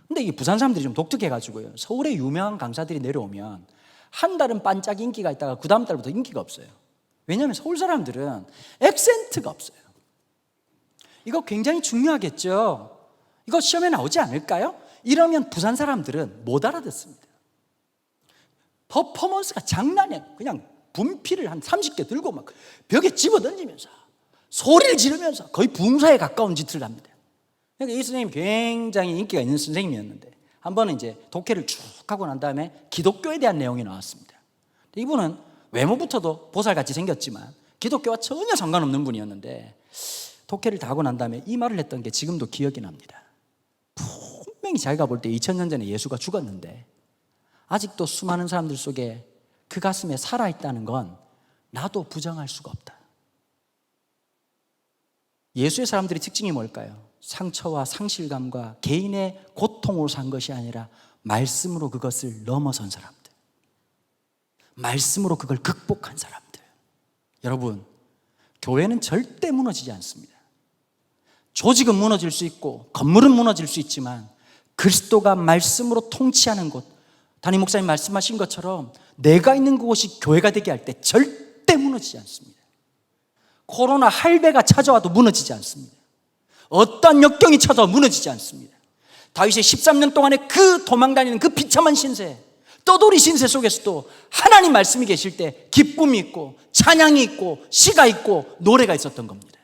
근데 이게 부산 사람들이 좀 독특해가지고요, 서울에 유명한 강사들이 내려오면 한 달은 반짝 인기가 있다가 그 다음 달부터 인기가 없어요. 왜냐하면 서울 사람들은 액센트가 없어요. 이거 굉장히 중요하겠죠. 이거 시험에 나오지 않을까요? 이러면 부산 사람들은 못 알아듣습니다. 퍼포먼스가 장난이 아니에요. 그냥 분필을 한 30개 들고 막 벽에 집어던지면서 소리를 지르면서 거의 붕사에 가까운 짓을 합니다. 그러니까 이 선생님이 굉장히 인기가 있는 선생님이었는데, 한 번은 이제 독해를 쭉 하고 난 다음에 기독교에 대한 내용이 나왔습니다. 이분은 외모부터도 보살같이 생겼지만 기독교와 전혀 상관없는 분이었는데, 독해를 다 하고 난 다음에 이 말을 했던 게 지금도 기억이 납니다. 분명히 자기가 볼 때 2000년 전에 예수가 죽었는데 아직도 수많은 사람들 속에 그 가슴에 살아있다는 건 나도 부정할 수가 없다. 예수의 사람들의 특징이 뭘까요? 상처와 상실감과 개인의 고통으로 산 것이 아니라 말씀으로 그것을 넘어선 사람들, 말씀으로 그걸 극복한 사람들. 여러분, 교회는 절대 무너지지 않습니다. 조직은 무너질 수 있고 건물은 무너질 수 있지만 그리스도가 말씀으로 통치하는 곳, 담임 목사님 말씀하신 것처럼 내가 있는 그곳이 교회가 되게 할 때 절대 무너지지 않습니다. 코로나 할배가 찾아와도 무너지지 않습니다. 어떤 역경이 찾아와 무너지지 않습니다. 다윗의 13년 동안의 그 도망다니는 그 비참한 신세, 떠돌이 신세 속에서도 하나님 말씀이 계실 때 기쁨이 있고 찬양이 있고 시가 있고 노래가 있었던 겁니다.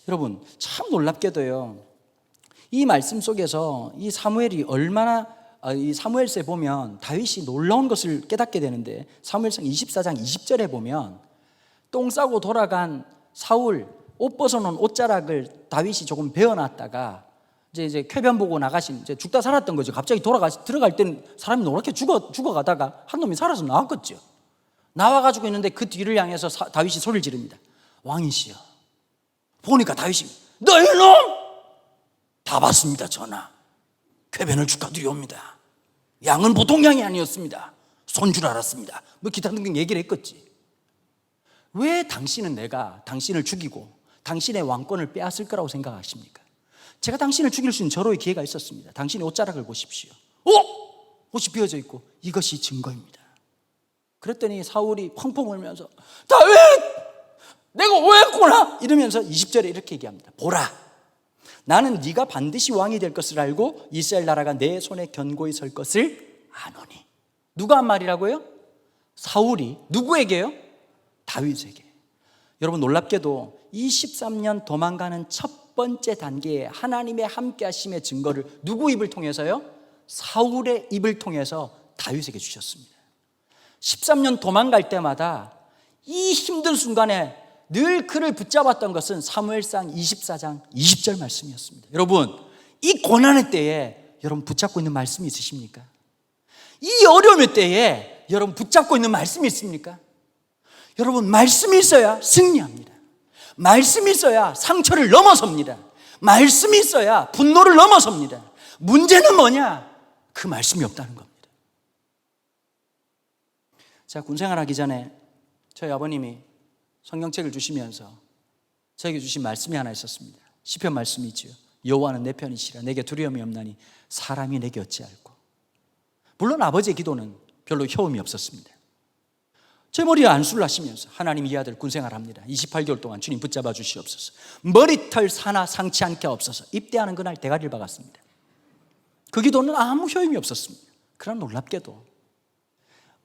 여러분, 참 놀랍게도요, 이 말씀 속에서 이 사무엘이 얼마나, 이 사무엘서에 보면 다윗이 놀라운 것을 깨닫게 되는데, 사무엘상 24장 20절에 보면 똥 싸고 돌아간 사울 옷 벗어놓은 옷자락을 다윗이 조금 베어놨다가 이제 쾌변 보고 나가신, 이제 죽다 살았던 거죠. 갑자기 들어갈 때는 사람이 노랗게 죽어가다가 한 놈이 살아서 나왔겠죠. 나와가지고 있는데 그 뒤를 향해서 다윗이 소리를 지릅니다. 왕이시여. 보니까 다윗이, 너 이놈! 다 봤습니다, 전하. 쾌변을 축하드리옵니다. 양은 보통 양이 아니었습니다. 손 줄 알았습니다. 뭐 기타 등등 얘기를 했겠지. 왜 당신은 내가 당신을 죽이고 당신의 왕권을 빼앗을 거라고 생각하십니까? 제가 당신을 죽일 수 있는 절호의 기회가 있었습니다. 당신의 옷자락을 보십시오. 옷이 비어져 있고 이것이 증거입니다. 그랬더니 사울이 펑펑 울면서, 다윗! 내가 오해했구나! 이러면서 20절에 이렇게 얘기합니다. 보라, 나는 네가 반드시 왕이 될 것을 알고 이스라엘 나라가 내 손에 견고히 설 것을 아노니. 누가 한 말이라고요? 사울이 누구에게요? 다윗에게. 여러분, 놀랍게도 23년 도망가는 첫 번째 단계에 하나님의 함께 하심의 증거를 누구 입을 통해서요? 사울의 입을 통해서 다윗에게 주셨습니다. 13년 도망갈 때마다 이 힘든 순간에 늘 그를 붙잡았던 것은 사무엘상 24장 20절 말씀이었습니다. 여러분, 이 고난의 때에 여러분 붙잡고 있는 말씀이 있으십니까? 이 어려움의 때에 여러분 붙잡고 있는 말씀이 있습니까? 여러분, 말씀이 있어야 승리합니다. 말씀이 있어야 상처를 넘어섭니다. 말씀이 있어야 분노를 넘어섭니다. 문제는 뭐냐? 그 말씀이 없다는 겁니다. 제가 군생활하기 전에 저희 아버님이 성경책을 주시면서 저에게 주신 말씀이 하나 있었습니다. 시편 말씀이지요. 여호와는 내 편이시라. 내게 두려움이 없나니 사람이 내게 어찌할꼬. 물론 아버지의 기도는 별로 효험이 없었습니다. 제 머리에 안수를 하시면서 하나님 이 아들 군생활 합니다. 28개월 동안 주님 붙잡아 주시옵소서. 머리털 하나 상치 않게 없어서 입대하는 그날 대가리를 박았습니다. 그 기도는 아무 효험이 없었습니다. 그러나 놀랍게도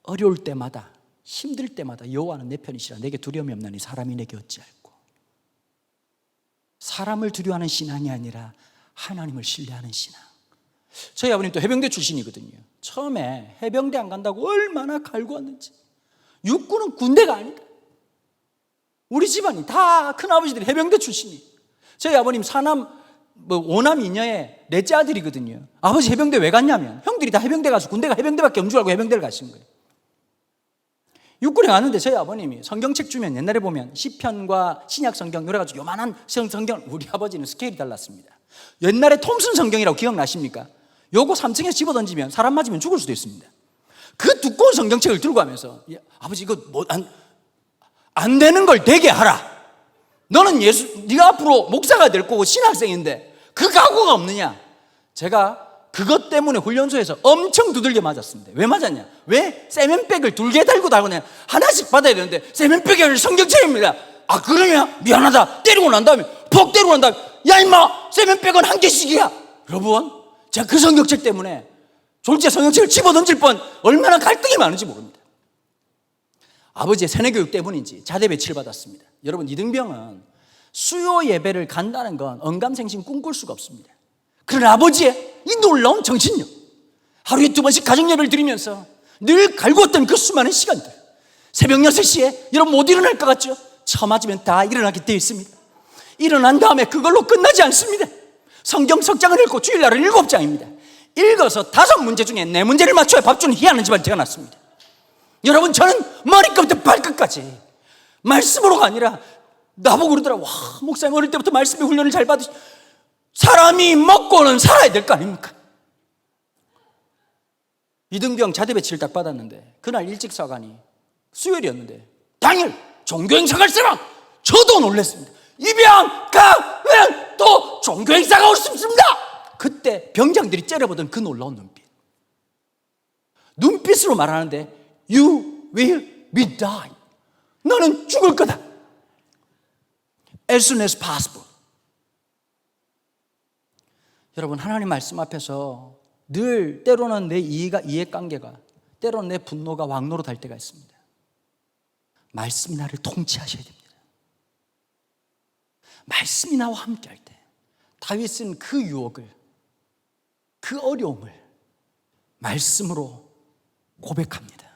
어려울 때마다 힘들 때마다 여호와는 내 편이시라 내게 두려움이 없나니 사람이 내게 어찌할꼬. 사람을 두려워하는 신앙이 아니라 하나님을 신뢰하는 신앙. 저희 아버님도 해병대 출신이거든요. 처음에 해병대 안 간다고 얼마나 갈고 왔는지. 육군은 군대가 아니다. 우리 집안이 다 큰아버지들이 해병대 출신이에요. 저희 아버님 사남 5남 2녀의 넷째 아들이거든요. 아버지 해병대 왜 갔냐면 형들이 다 해병대 가서 군대가 해병대밖에 없는 줄 알고 해병대를 가신 거예요. 육군에 갔는데 저희 아버님이 성경책 주면 옛날에 보면 시편과 신약 성경 그래가지고 요만한 성경, 우리 아버지는 스케일이 달랐습니다. 옛날에 톰슨 성경이라고 기억나십니까? 요거 3층에 집어던지면 사람 맞으면 죽을 수도 있습니다. 그 두꺼운 성경책을 들고 가면서 아버지 이거 안 되는 걸 되게 하라. 너는 네가 앞으로 목사가 될 거고 신학생인데 그 각오가 없느냐. 제가 그것 때문에 훈련소에서 엄청 두들겨 맞았습니다. 왜 맞았냐? 왜 세면백을 2개 달고 다니냐? 하나씩 받아야 되는데 세면백이 아니라 성경책입니다. 아 그러냐? 미안하다. 때리고 난 다음에 폭 때리고 난 다음에 야 임마 세면백은 1개씩이야. 여러분 제가 그 성경책 때문에 졸제 성경책을 집어던질 뻔 얼마나 갈등이 많은지 모릅니다. 아버지의 세뇌교육 때문인지 자대 배치를 받았습니다. 여러분 이등병은 수요 예배를 간다는 건 언감생심 꿈꿀 수가 없습니다. 그러나 아버지의 이 놀라운 정신력, 하루에 2번씩 가정예배를 드리면서 늘 갈구었던 그 수많은 시간들, 새벽 6시에 여러분 못 일어날 것 같죠? 처 맞으면 다 일어나게 되어 있습니다. 일어난 다음에 그걸로 끝나지 않습니다. 성경 석장을 읽고 주일날은 7장입니다. 읽어서 5문제 중에 4문제를 맞춰야 밥 주는 희한한 집안 태어났습니다. 여러분 저는 머리끝부터 발끝까지 말씀으로가 아니라 나보고 그러더라고. 와 목사님 어릴 때부터 말씀의 훈련을 잘 받으시. 사람이 먹고는 살아야 될 거 아닙니까? 이등병 자대 배치를 딱 받았는데 그날 일찍 사가니 수요일이었는데 당일 종교행사 갈 사람 저도 놀랐습니다. 입양 가면 또 종교행사가 없습니다. 그때 병장들이 째려보던 그 놀라운 눈빛으로 말하는데 You will be die. 너는 죽을 거다. As soon as possible. 여러분 하나님 말씀 앞에서 늘 때로는 내 이해관계가 때로는 내 분노가 왕노로 달 때가 있습니다. 말씀이 나를 통치하셔야 됩니다. 말씀이 나와 함께 할 때 다윗은 그 유혹을 그 어려움을 말씀으로 고백합니다.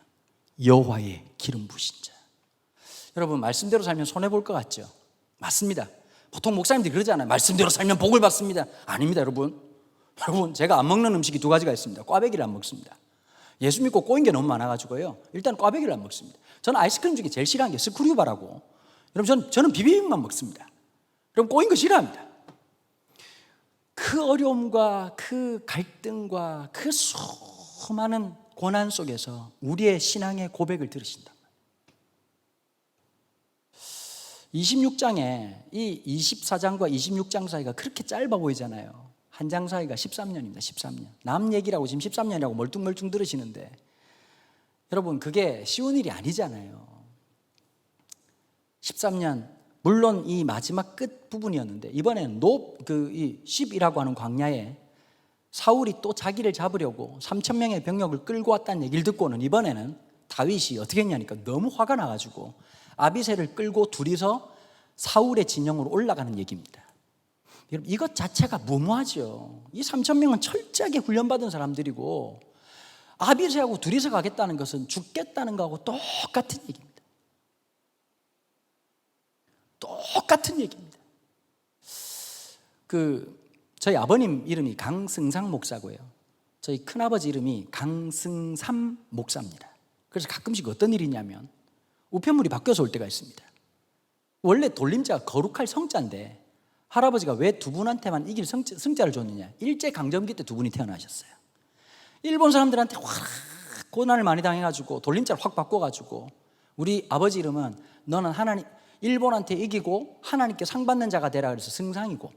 여호와의 기름 부으신 자. 여러분 말씀대로 살면 손해볼 것 같죠? 맞습니다. 보통 목사님들이 그러잖아요. 말씀대로 살면 복을 받습니다. 아닙니다 여러분. 여러분 제가 안 먹는 음식이 2가지가 있습니다. 꽈배기를 안 먹습니다. 예수 믿고 꼬인 게 너무 많아가지고요. 일단 꽈배기를 안 먹습니다. 저는 아이스크림 중에 제일 싫어하는 게 스크류바라고. 여러분 저는 비빔만 먹습니다. 여러분 꼬인 거 싫어합니다. 그 어려움과 그 갈등과 그 수많은 고난 속에서 우리의 신앙의 고백을 들으신다. 26장에 이 24장과 26장 사이가 그렇게 짧아 보이잖아요. 한 장 사이가 13년입니다. 13년. 남 얘기라고 지금 13년이라고 멀뚱멀뚱 들으시는데 여러분 그게 쉬운 일이 아니잖아요. 13년 물론 이 마지막 끝 부분이었는데 이번에는 이 10이라고 하는 광야에 사울이 또 자기를 잡으려고 3,000명의 병력을 끌고 왔다는 얘기를 듣고는 이번에는 다윗이 어떻게 했냐니까 너무 화가 나가지고 아비새를 끌고 둘이서 사울의 진영으로 올라가는 얘기입니다. 여러분 이것 자체가 무모하죠. 이 3,000명은 철저하게 훈련받은 사람들이고 아비새하고 둘이서 가겠다는 것은 죽겠다는 거하고 똑같은 얘기입니다. 똑같은 얘기입니다. 저희 아버님 이름이 강승상 목사고요. 저희 큰아버지 이름이 강승삼 목사입니다. 그래서 가끔씩 어떤 일이 있냐면 우편물이 바뀌어서 올 때가 있습니다. 원래 돌림자가 거룩할 성자인데 할아버지가 왜 2분한테만 이길 승자를 줬느냐. 일제강점기 때 2분이 태어나셨어요. 일본 사람들한테 확 고난을 많이 당해가지고 돌림자를 확 바꿔가지고 우리 아버지 이름은 너는 일본한테 이기고 하나님께 상 받는 자가 되라 그래서 승상이고,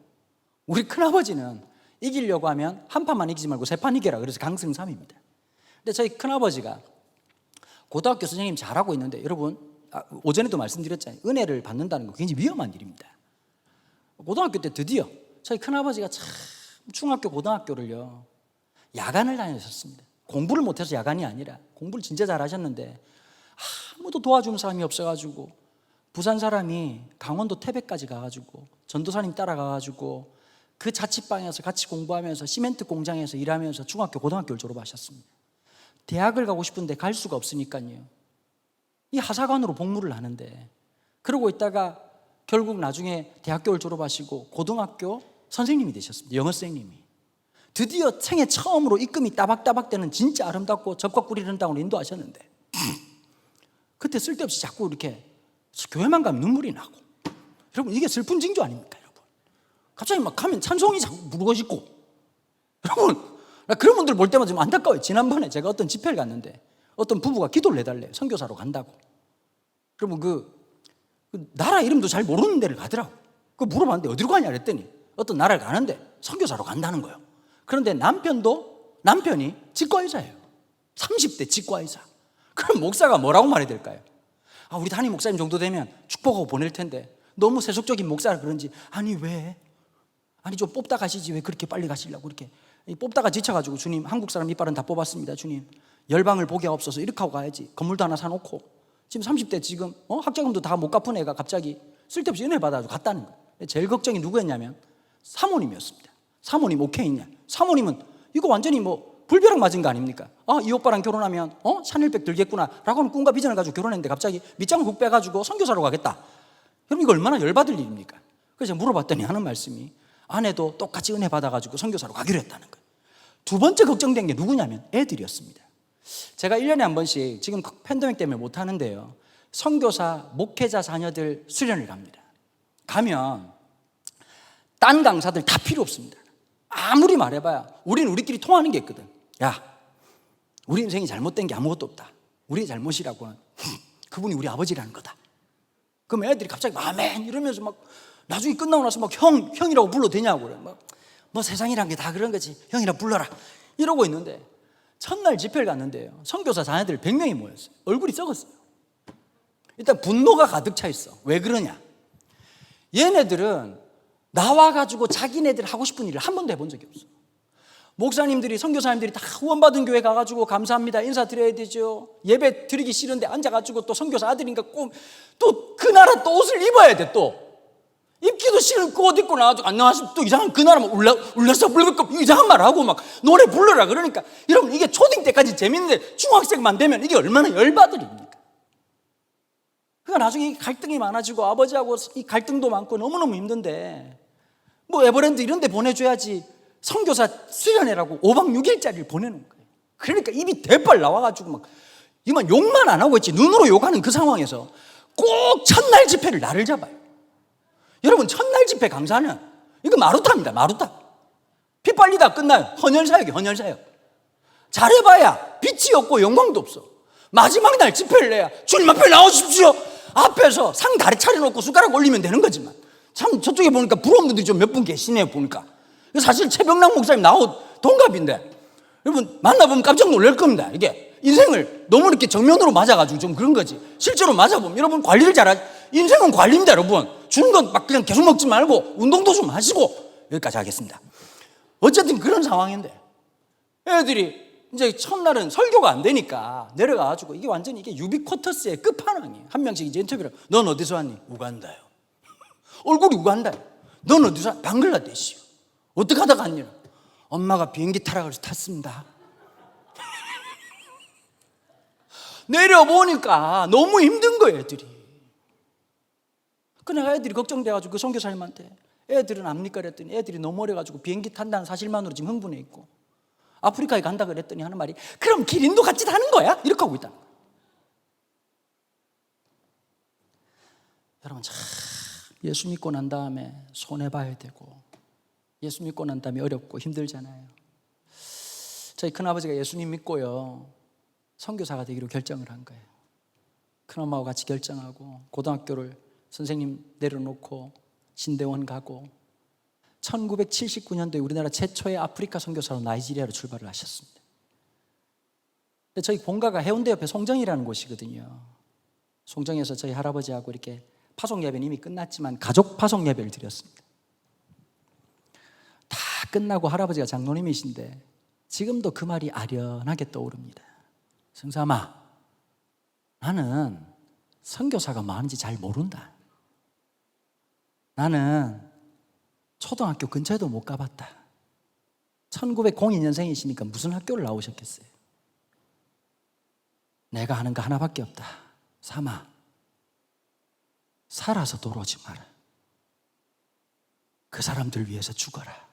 우리 큰아버지는 이기려고 하면 한 판만 이기지 말고 3판 이겨라 그래서 강승삼입니다. 근데 저희 큰아버지가 고등학교 선생님 잘하고 있는데, 여러분 오전에도 말씀드렸잖아요. 은혜를 받는다는 거 굉장히 위험한 일입니다. 고등학교 때 드디어 저희 큰아버지가 참 중학교 고등학교를요 야간을 다녔었습니다. 공부를 못해서 야간이 아니라 공부를 진짜 잘하셨는데 아무도 도와주는 사람이 없어가지고 부산 사람이 강원도 태백까지 가가지고 전도사님 따라가가지고 그 자취방에서 같이 공부하면서 시멘트 공장에서 일하면서 중학교 고등학교를 졸업하셨습니다. 대학을 가고 싶은데 갈 수가 없으니까요 이 하사관으로 복무를 하는데, 그러고 있다가 결국 나중에 대학교를 졸업하시고 고등학교 선생님이 되셨습니다. 영어 선생님이. 드디어 생애 처음으로 입금이 따박따박 되는 진짜 아름답고 적과 꿀이 흐르는 땅으로 인도하셨는데, 그때 쓸데없이 자꾸 이렇게 교회만 가면 눈물이 나고, 여러분 이게 슬픈 징조 아닙니까? 여러분 갑자기 막 가면 찬송이 자꾸 부르고 싶고, 여러분 나 그런 분들 볼 때마다 좀 안타까워요. 지난번에 제가 어떤 집회를 갔는데 어떤 부부가 기도를 해달래요. 선교사로 간다고. 그러면 그 나라 이름도 잘 모르는 데를 가더라고. 그 물어봤는데 어디로 가냐 그랬더니 어떤 나라를 가는데 선교사로 간다는 거예요. 그런데 남편이 치과의사예요. 30대 치과의사. 그럼 목사가 뭐라고 말해야 될까요? 우리 담임 목사님 정도 되면 축복하고 보낼 텐데, 너무 세속적인 목사라 그런지 아니 좀 뽑다 가시지 왜 그렇게 빨리 가시려고 이렇게 뽑다가 지쳐가지고, 주님 한국 사람 이빨은 다 뽑았습니다 주님, 열방을 보기가 없어서 이렇게 하고 가야지. 건물도 하나 사놓고 지금 30대 지금 학자금도 다 못 갚은 애가 갑자기 쓸데없이 은혜 받아가지고 갔다는 거예요. 제일 걱정이 누구였냐면 사모님이었습니다. 사모님 오케이 있냐? 사모님은 이거 완전히 불벼락 맞은 거 아닙니까? 이 오빠랑 결혼하면 샤넬백 들겠구나 라고 하는 꿈과 비전을 가지고 결혼했는데 갑자기 밑장을 훅 빼가지고 선교사로 가겠다. 그럼 이거 얼마나 열받을 일입니까? 그래서 제가 물어봤더니 하는 말씀이 아내도 똑같이 은혜 받아가지고 선교사로 가기로 했다는 거예요. 두 번째 걱정된 게 누구냐면 애들이었습니다. 제가 1년에 한 번씩, 지금 팬데믹 때문에 못 하는데요, 선교사 목회자 자녀들 수련을 갑니다. 가면 딴 강사들 다 필요 없습니다. 아무리 말해봐야 우리는 우리끼리 통하는 게 있거든. 야, 우리 인생이 잘못된 게 아무것도 없다. 우리의 잘못이라고는 그분이 우리 아버지라는 거다. 그럼 애들이 갑자기 아멘 이러면서 막 나중에 끝나고 나서 막 형이라고 불러도 되냐고 그래. 뭐 세상이란 게 다 그런 거지, 형이라 불러라 이러고 있는데, 첫날 집회를 갔는데요 선교사 자녀들 100명이 모였어요. 얼굴이 썩었어요. 일단 분노가 가득 차 있어. 왜 그러냐? 얘네들은 나와가지고 자기네들 하고 싶은 일을 한 번도 해본 적이 없어. 목사님들이, 선교사님들이 다 후원받은 교회 가가지고 감사합니다 인사드려야 되죠. 예배 드리기 싫은데 앉아가지고 또 선교사 아들인가 꼭 또 그 나라 또 옷을 입어야 돼. 또 입기도 싫은 그 옷 입고 나와가지고 안녕하세요 또 이상한 그 나라 울려서 불급급 이상한 말 하고 막 노래 불러라 그러니까, 여러분 이게 초딩 때까지 재밌는데 중학생만 되면 이게 얼마나 열받을 일입니까? 그러니까 나중에 갈등이 많아지고 아버지하고 이 갈등도 많고 너무너무 힘든데, 에버랜드 이런 데 보내줘야지 선교사 수련회라고 5박 6일짜리를 보내는 거예요. 그러니까 입이 대빨 나와가지고 막 이만 욕만 안 하고 있지, 눈으로 욕하는 그 상황에서 꼭 첫날 집회를 나를 잡아요. 여러분 첫날 집회 강사는 이거 마루타입니다. 마루타. 피 빨리다 끝나요. 헌혈사역이에요. 헌혈사역. 잘해봐야 빛이 없고 영광도 없어. 마지막 날 집회를 내야 주님 앞에 나오십시오. 앞에서 상 다리 차려놓고 숟가락 올리면 되는 거지만, 참 저쪽에 보니까 부러운 분들이 좀 몇 분 계시네요. 보니까 사실 최병락 목사님 나하고 동갑인데, 여러분 만나보면 깜짝 놀랄 겁니다. 이게 인생을 너무 이렇게 정면으로 맞아가지고 좀 그런 거지, 실제로 맞아보면 여러분 관리를 잘하지. 인생은 관리입니다. 여러분 주는 건 막 그냥 계속 먹지 말고 운동도 좀 하시고. 여기까지 하겠습니다. 어쨌든 그런 상황인데 애들이 이제 첫날은 설교가 안 되니까 내려가가지고, 이게 완전히 이게 유비쿼터스의 끝판왕이에요. 한 명씩 이제 인터뷰를, 넌 어디서 왔니? 우간다요. 얼굴이 우간다요. 넌 어디서 왔니? 방글라데시요. 어떻게 하다 갔니? 엄마가 비행기 타라 그래서 탔습니다. 내려보니까 너무 힘든 거예요 애들이. 그 내가 애들이 걱정돼가지고 그 선교사님한테 애들은 압니까 그랬더니 애들이 너무 어려가지고 비행기 탄다는 사실만으로 지금 흥분해 있고, 아프리카에 간다 그랬더니 하는 말이 그럼 기린도 같이 타는 거야? 이렇게 하고 있다. 여러분 참 예수 믿고 난 다음에 손해봐야 되고, 예수 믿고 난 다음에 어렵고 힘들잖아요. 저희 큰아버지가 예수님 믿고요 선교사가 되기로 결정을 한 거예요. 큰엄마하고 같이 결정하고 고등학교를 선생님 내려놓고 신대원 가고 1979년도에 우리나라 최초의 아프리카 선교사로 나이지리아로 출발을 하셨습니다. 근데 저희 본가가 해운대 옆에 송정이라는 곳이거든요. 송정에서 저희 할아버지하고 이렇게 파송 예배는 이미 끝났지만 가족 파송 예배를 드렸습니다. 다 끝나고 할아버지가 장로님이신데 지금도 그 말이 아련하게 떠오릅니다. 성삼아, 나는 선교사가 뭐하는지 잘 모른다. 나는 초등학교 근처에도 못 가봤다. 1902년생이시니까 무슨 학교를 나오셨겠어요? 내가 하는 거 하나밖에 없다. 삼아, 살아서 돌아오지 마라. 그 사람들 위해서 죽어라.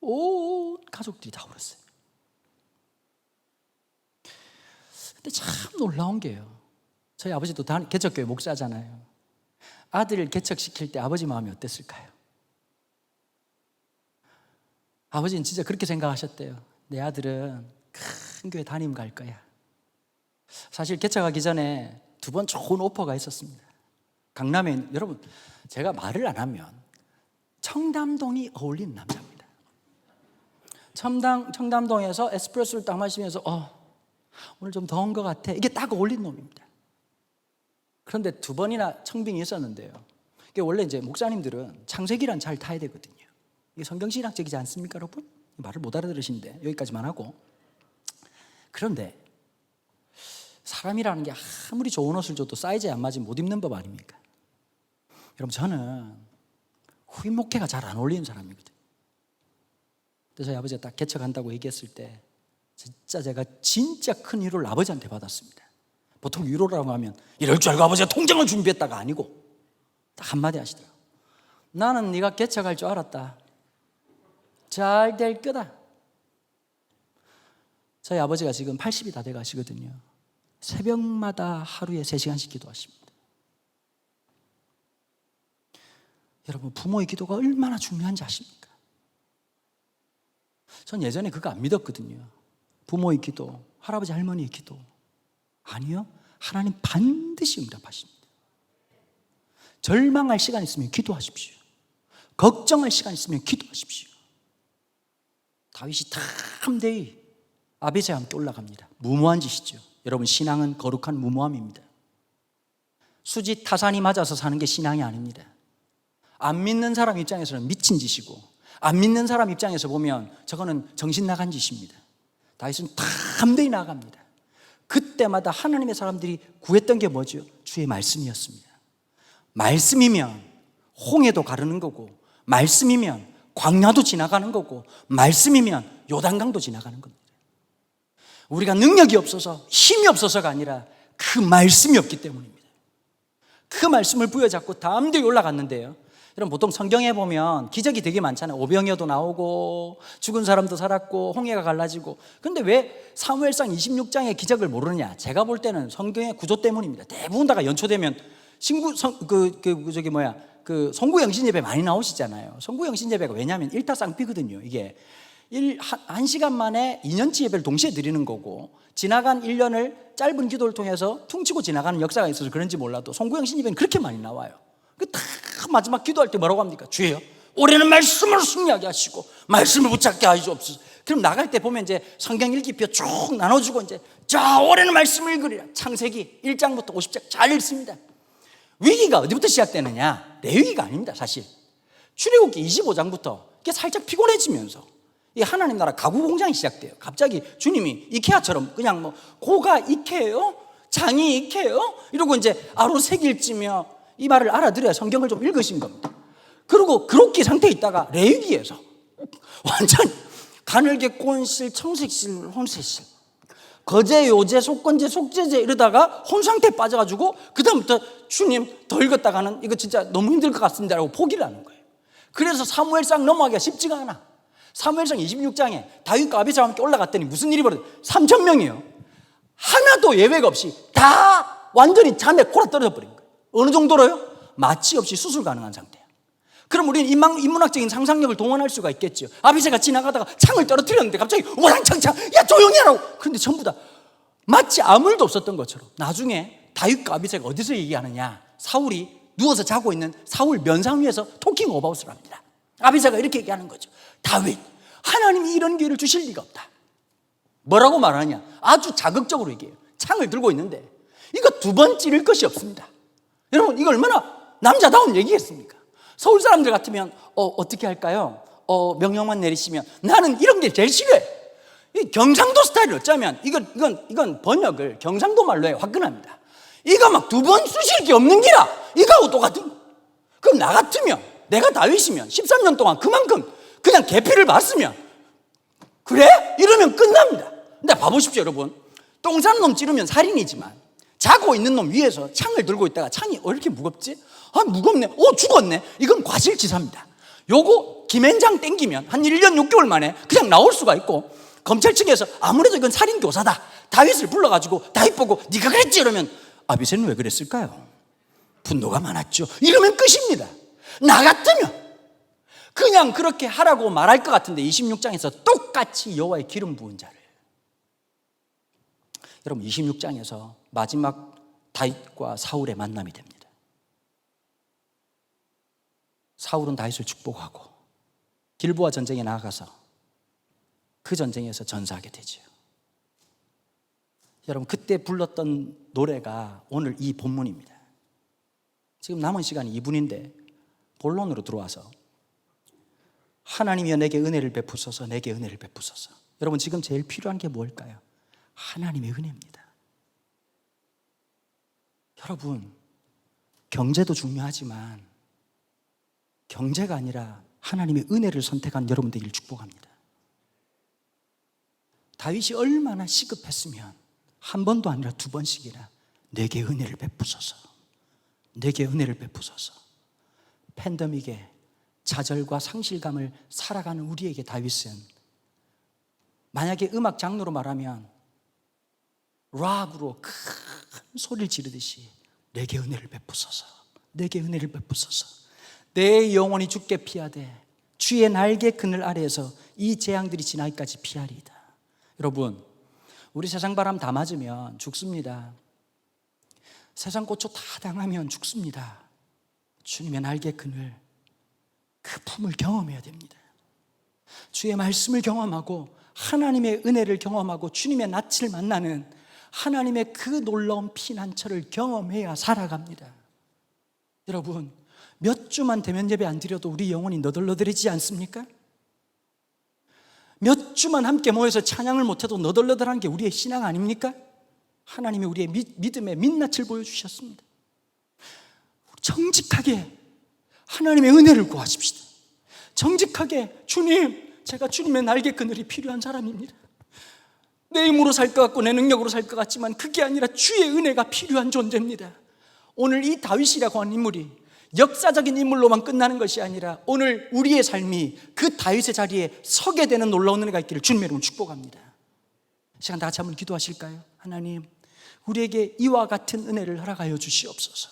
온 가족들이 다 울었어요. 근데 참 놀라운 게요, 저희 아버지도 개척교회 목사잖아요. 아들을 개척시킬 때 아버지 마음이 어땠을까요? 아버지는 진짜 그렇게 생각하셨대요. 내 아들은 큰 교회 담임 갈 거야. 사실 개척하기 전에 2번 좋은 오퍼가 있었습니다. 강남에 여러분, 제가 말을 안 하면 청담동이 어울리는 남자입니다. 청담동에서 에스프레소를 딱 마시면서 오늘 좀 더운 것 같아, 이게 딱 어울리는 놈입니다. 그런데 2번이나 청빙이 있었는데요. 이게 원래 이제 목사님들은 창세기란 잘 타야 되거든요. 이게 성경신학적이지 않습니까, 여러분? 말을 못 알아들으시는데 여기까지만 하고. 그런데 사람이라는 게 아무리 좋은 옷을 줘도 사이즈에 안 맞으면 못 입는 법 아닙니까? 여러분, 저는 후임 목회가 잘 안 어울리는 사람이거든요. 그래서 저희 아버지가 딱 개척한다고 얘기했을 때 제가 진짜 큰 위로를 아버지한테 받았습니다. 보통 위로라고 하면 이럴 줄 알고 아버지가 통장을 준비했다가 아니고 딱 한마디 하시더라고요. 나는 네가 개척할 줄 알았다. 잘 될 거다. 저희 아버지가 지금 80이 다 돼 가시거든요. 새벽마다 하루에 3시간씩 기도하십니다. 여러분, 부모의 기도가 얼마나 중요한지 아십니까? 전 예전에 그거 안 믿었거든요. 부모의 기도, 할아버지 할머니의 기도. 아니요, 하나님 반드시 응답하십니다. 절망할 시간 있으면 기도하십시오. 걱정할 시간 있으면 기도하십시오. 다윗이 탐대히 아비새와 함께 올라갑니다. 무모한 짓이죠. 여러분, 신앙은 거룩한 무모함입니다. 수지 타산이 맞아서 사는 게 신앙이 아닙니다. 안 믿는 사람 입장에서는 미친 짓이고, 안 믿는 사람 입장에서 보면 저거는 정신 나간 짓입니다. 다윗은 탐대히 나갑니다. 그때마다 하나님의 사람들이 구했던 게 뭐죠? 주의 말씀이었습니다. 말씀이면 홍해도 가르는 거고, 말씀이면 광야도 지나가는 거고, 말씀이면 요단강도 지나가는 겁니다. 우리가 능력이 없어서, 힘이 없어서가 아니라 그 말씀이 없기 때문입니다. 그 말씀을 부여잡고 담대히 올라갔는데요, 여러분, 보통 성경에 보면 기적이 되게 많잖아요. 오병이어도 나오고 죽은 사람도 살았고 홍해가 갈라지고. 그런데 왜 사무엘상 26장의 기적을 모르느냐? 제가 볼 때는 성경의 구조 때문입니다. 대부분 다가 연초되면 송구영신 예배 많이 나오시잖아요. 송구영신 예배가 왜냐하면 일타쌍피거든요. 이게 1시간 만에 2년치 예배를 동시에 드리는 거고, 지나간 1년을 짧은 기도를 통해서 퉁치고 지나가는 역사가 있어서 그런지 몰라도 송구영신 예배는 그렇게 많이 나와요. 다 마지막 기도할 때 뭐라고 합니까? 주여, 올해는 말씀으로 승리하게 하시고 말씀을 붙잡게 하시옵소서. 그럼 나갈 때 보면 이제 성경 읽기표 쭉 나눠주고, 이제 자, 올해는 말씀을 읽으리라. 창세기 1장부터 50장 잘 읽습니다. 위기가 어디부터 시작되느냐? 레위기가 아닙니다. 사실 출애굽기 25장부터 이게 살짝 피곤해지면서 이 하나님 나라 가구 공장이 시작돼요. 갑자기 주님이 이케아처럼 그냥 고가 이케요, 장이 이케요 이러고 이제 아론 색일지며 이 말을 알아들어야 성경을 좀 읽으신 겁니다. 그리고 그렇게 상태에 있다가 레위기에서 완전 가늘게 꼰실, 청색실, 혼세실, 거제, 요제, 속건제, 속제제 이러다가 혼상태에 빠져가지고 그 다음부터 주님 더 읽었다가는 이거 진짜 너무 힘들 것 같습니다 라고 포기를 하는 거예요. 그래서 사무엘상 넘어가기가 쉽지가 않아. 사무엘상 26장에 다윗과 아비새와 함께 올라갔더니 무슨 일이 벌어져요? 3,000명이에요. 하나도 예외가 없이 다 완전히 잠에 골아 떨어져 버린 거예요. 어느 정도로요? 마취 없이 수술 가능한 상태야. 그럼 우리는 인문학적인 상상력을 동원할 수가 있겠죠. 아비새가 지나가다가 창을 떨어뜨렸는데 갑자기 와랑창창, 야 조용히 하라고. 그런데 전부 다 마치 아무 일도 없었던 것처럼. 나중에 다윗과 아비새가 어디서 얘기하느냐? 사울이 누워서 자고 있는 사울 면상 위에서 토킹 어바웃을 합니다. 아비새가 이렇게 얘기하는 거죠. 다윗, 하나님이 이런 기회를 주실 리가 없다. 뭐라고 말하냐? 아주 자극적으로 얘기해요. 창을 들고 있는데 이거 2번 찌를 것이 없습니다. 여러분, 이거 얼마나 남자다운 얘기겠습니까? 서울 사람들 같으면 어떻게 할까요? 명령만 내리시면 나는 이런 게 제일 싫어해. 이 경상도 스타일을 어쩌면 이건 번역을 경상도 말로 해 화끈합니다. 이거 막 2번 쑤실 게 없는 기라. 이거하고 똑같은 거. 그럼 나 같으면, 내가 다윗이면 13년 동안 그만큼 그냥 계피를 봤으면, 그래? 이러면 끝납니다. 근데 봐보십시오, 여러분. 똥 싸는 놈 찌르면 살인이지만 자고 있는 놈 위에서 창을 들고 있다가 창이 왜 이렇게 무겁지? 아, 무겁네. 죽었네. 이건 과실치사입니다. 요거 김앤장 땡기면 한 1년 6개월 만에 그냥 나올 수가 있고, 검찰 측에서 아무래도 이건 살인교사다, 다윗을 불러가지고 다윗 보고 네가 그랬지 이러면 아비새는 왜 그랬을까요? 분노가 많았죠. 이러면 끝입니다. 나 같으면 그냥 그렇게 하라고 말할 것 같은데 26장에서 똑같이 여호와의 기름 부은 자를, 여러분 26장에서 마지막 다윗과 사울의 만남이 됩니다. 사울은 다윗을 축복하고 길보아 전쟁에 나아가서 그 전쟁에서 전사하게 되죠. 여러분, 그때 불렀던 노래가 오늘 이 본문입니다. 지금 남은 시간이 2분인데 본론으로 들어와서 하나님이여 내게 은혜를 베푸소서, 내게 은혜를 베푸소서. 여러분, 지금 제일 필요한 게 뭘까요? 하나님의 은혜입니다. 여러분, 경제도 중요하지만 경제가 아니라 하나님의 은혜를 선택한 여러분 되기를 축복합니다. 다윗이 얼마나 시급했으면 한 번도 아니라 2번씩이나 내게 은혜를 베푸소서, 내게 은혜를 베푸소서. 팬데믹에 좌절과 상실감을 살아가는 우리에게 다윗은, 만약에 음악 장르로 말하면 락으로 큰 소리를 지르듯이 내게 은혜를 베푸소서, 내게 은혜를 베푸소서. 내 영혼이 죽게 피하되 주의 날개 그늘 아래에서 이 재앙들이 지나기까지 피하리이다. 여러분, 우리 세상 바람 다 맞으면 죽습니다. 세상 고초 다 당하면 죽습니다. 주님의 날개 그늘, 그 품을 경험해야 됩니다. 주의 말씀을 경험하고 하나님의 은혜를 경험하고 주님의 낯을 만나는 하나님의 그 놀라운 피난처를 경험해야 살아갑니다. 여러분, 몇 주만 대면 예배 안 드려도 우리 영혼이 너덜너덜해지지 않습니까? 몇 주만 함께 모여서 찬양을 못해도 너덜너덜한 게 우리의 신앙 아닙니까? 하나님이 우리의 믿음의 민낯을 보여주셨습니다. 정직하게 하나님의 은혜를 구하십시다. 정직하게, 주님, 제가 주님의 날개 그늘이 필요한 사람입니다. 내 힘으로 살 것 같고 내 능력으로 살 것 같지만 그게 아니라 주의 은혜가 필요한 존재입니다. 오늘 이 다윗이라고 하는 인물이 역사적인 인물로만 끝나는 것이 아니라 오늘 우리의 삶이 그 다윗의 자리에 서게 되는 놀라운 은혜가 있기를 주님의 이름으로 축복합니다. 시간 다 같이 한번 기도하실까요? 하나님, 우리에게 이와 같은 은혜를 허락하여 주시옵소서.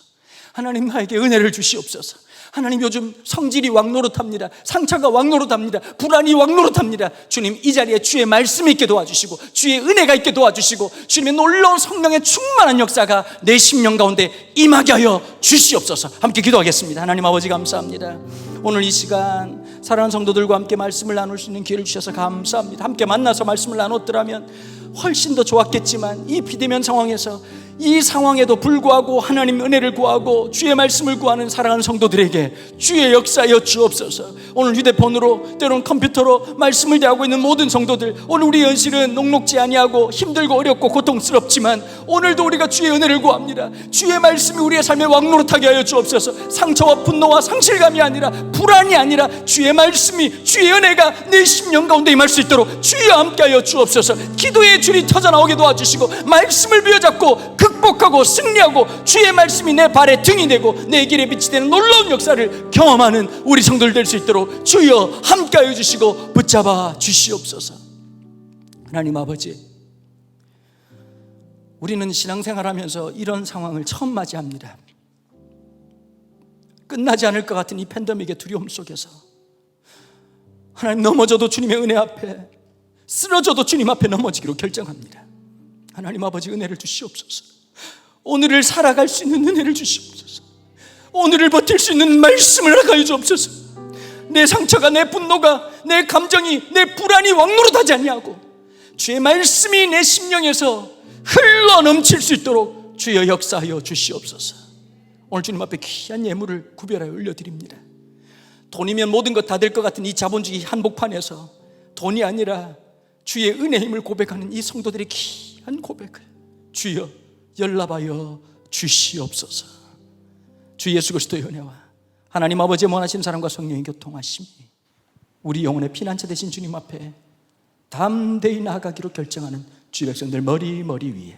하나님, 나에게 은혜를 주시옵소서. 하나님, 요즘 성질이 왕노릇합니다. 상처가 왕노릇합니다. 불안이 왕노릇합니다. 주님, 이 자리에 주의 말씀이 있게 도와주시고 주의 은혜가 있게 도와주시고 주님의 놀라운 성령의 충만한 역사가 내 심령 가운데 임하게 하여 주시옵소서. 함께 기도하겠습니다. 하나님 아버지, 감사합니다. 오늘 이 시간 사랑하는 성도들과 함께 말씀을 나눌 수 있는 기회를 주셔서 감사합니다. 함께 만나서 말씀을 나눴더라면 훨씬 더 좋았겠지만 이 비대면 상황에서, 이 상황에도 불구하고 하나님 은혜를 구하고 주의 말씀을 구하는 사랑하는 성도들에게 주의 역사여 주옵소서. 오늘 휴대폰으로 때로는 컴퓨터로 말씀을 대하고 있는 모든 성도들, 오늘 우리 현실은 녹록지 아니하고 힘들고 어렵고 고통스럽지만 오늘도 우리가 주의 은혜를 구합니다. 주의 말씀이 우리의 삶에 왕노릇하게 하여 주옵소서. 상처와 분노와 상실감이 아니라, 불안이 아니라 주의 말씀이, 주의 은혜가 내 심령 가운데 임할 수 있도록 주여 함께하여 주옵소서. 기도의 줄이 터져나오게 도와주시고 말씀을 비워잡고 극복하고 승리하고 주의 말씀이 내 발에 등이 되고 내 길에 빛이 되는 놀라운 역사를 경험하는 우리 성도들 될 수 있도록 주여 함께하여 주시고 붙잡아 주시옵소서. 하나님 아버지, 우리는 신앙생활하면서 이런 상황을 처음 맞이합니다. 끝나지 않을 것 같은 이 팬데믹의 두려움 속에서 하나님, 넘어져도 주님의 은혜 앞에, 쓰러져도 주님 앞에 넘어지기로 결정합니다. 하나님 아버지, 은혜를 주시옵소서. 오늘을 살아갈 수 있는 은혜를 주시옵소서. 오늘을 버틸 수 있는 말씀을 허락하여 주옵소서. 내 상처가, 내 분노가, 내 감정이, 내 불안이 왕노릇하지 아니하고 주의 말씀이 내 심령에서 흘러 넘칠 수 있도록 주여 역사하여 주시옵소서. 오늘 주님 앞에 귀한 예물을 구별하여 올려드립니다. 돈이면 모든 것 다 될 것 같은 이 자본주의 한복판에서 돈이 아니라 주의 은혜의 힘을 고백하는 이 성도들의 귀한 고백을 주여 연락하여 주시옵소서. 주 예수 그리스도의 은혜와 하나님 아버지의 원하시는 사랑과 성령의 교통하심이 우리 영혼의 피난처 되신 주님 앞에 담대히 나아가기로 결정하는 주의 백성들 머리 위에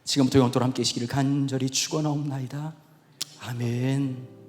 지금부터 영원토록 함께 계시기를 간절히 축원하옵나이다. 아멘.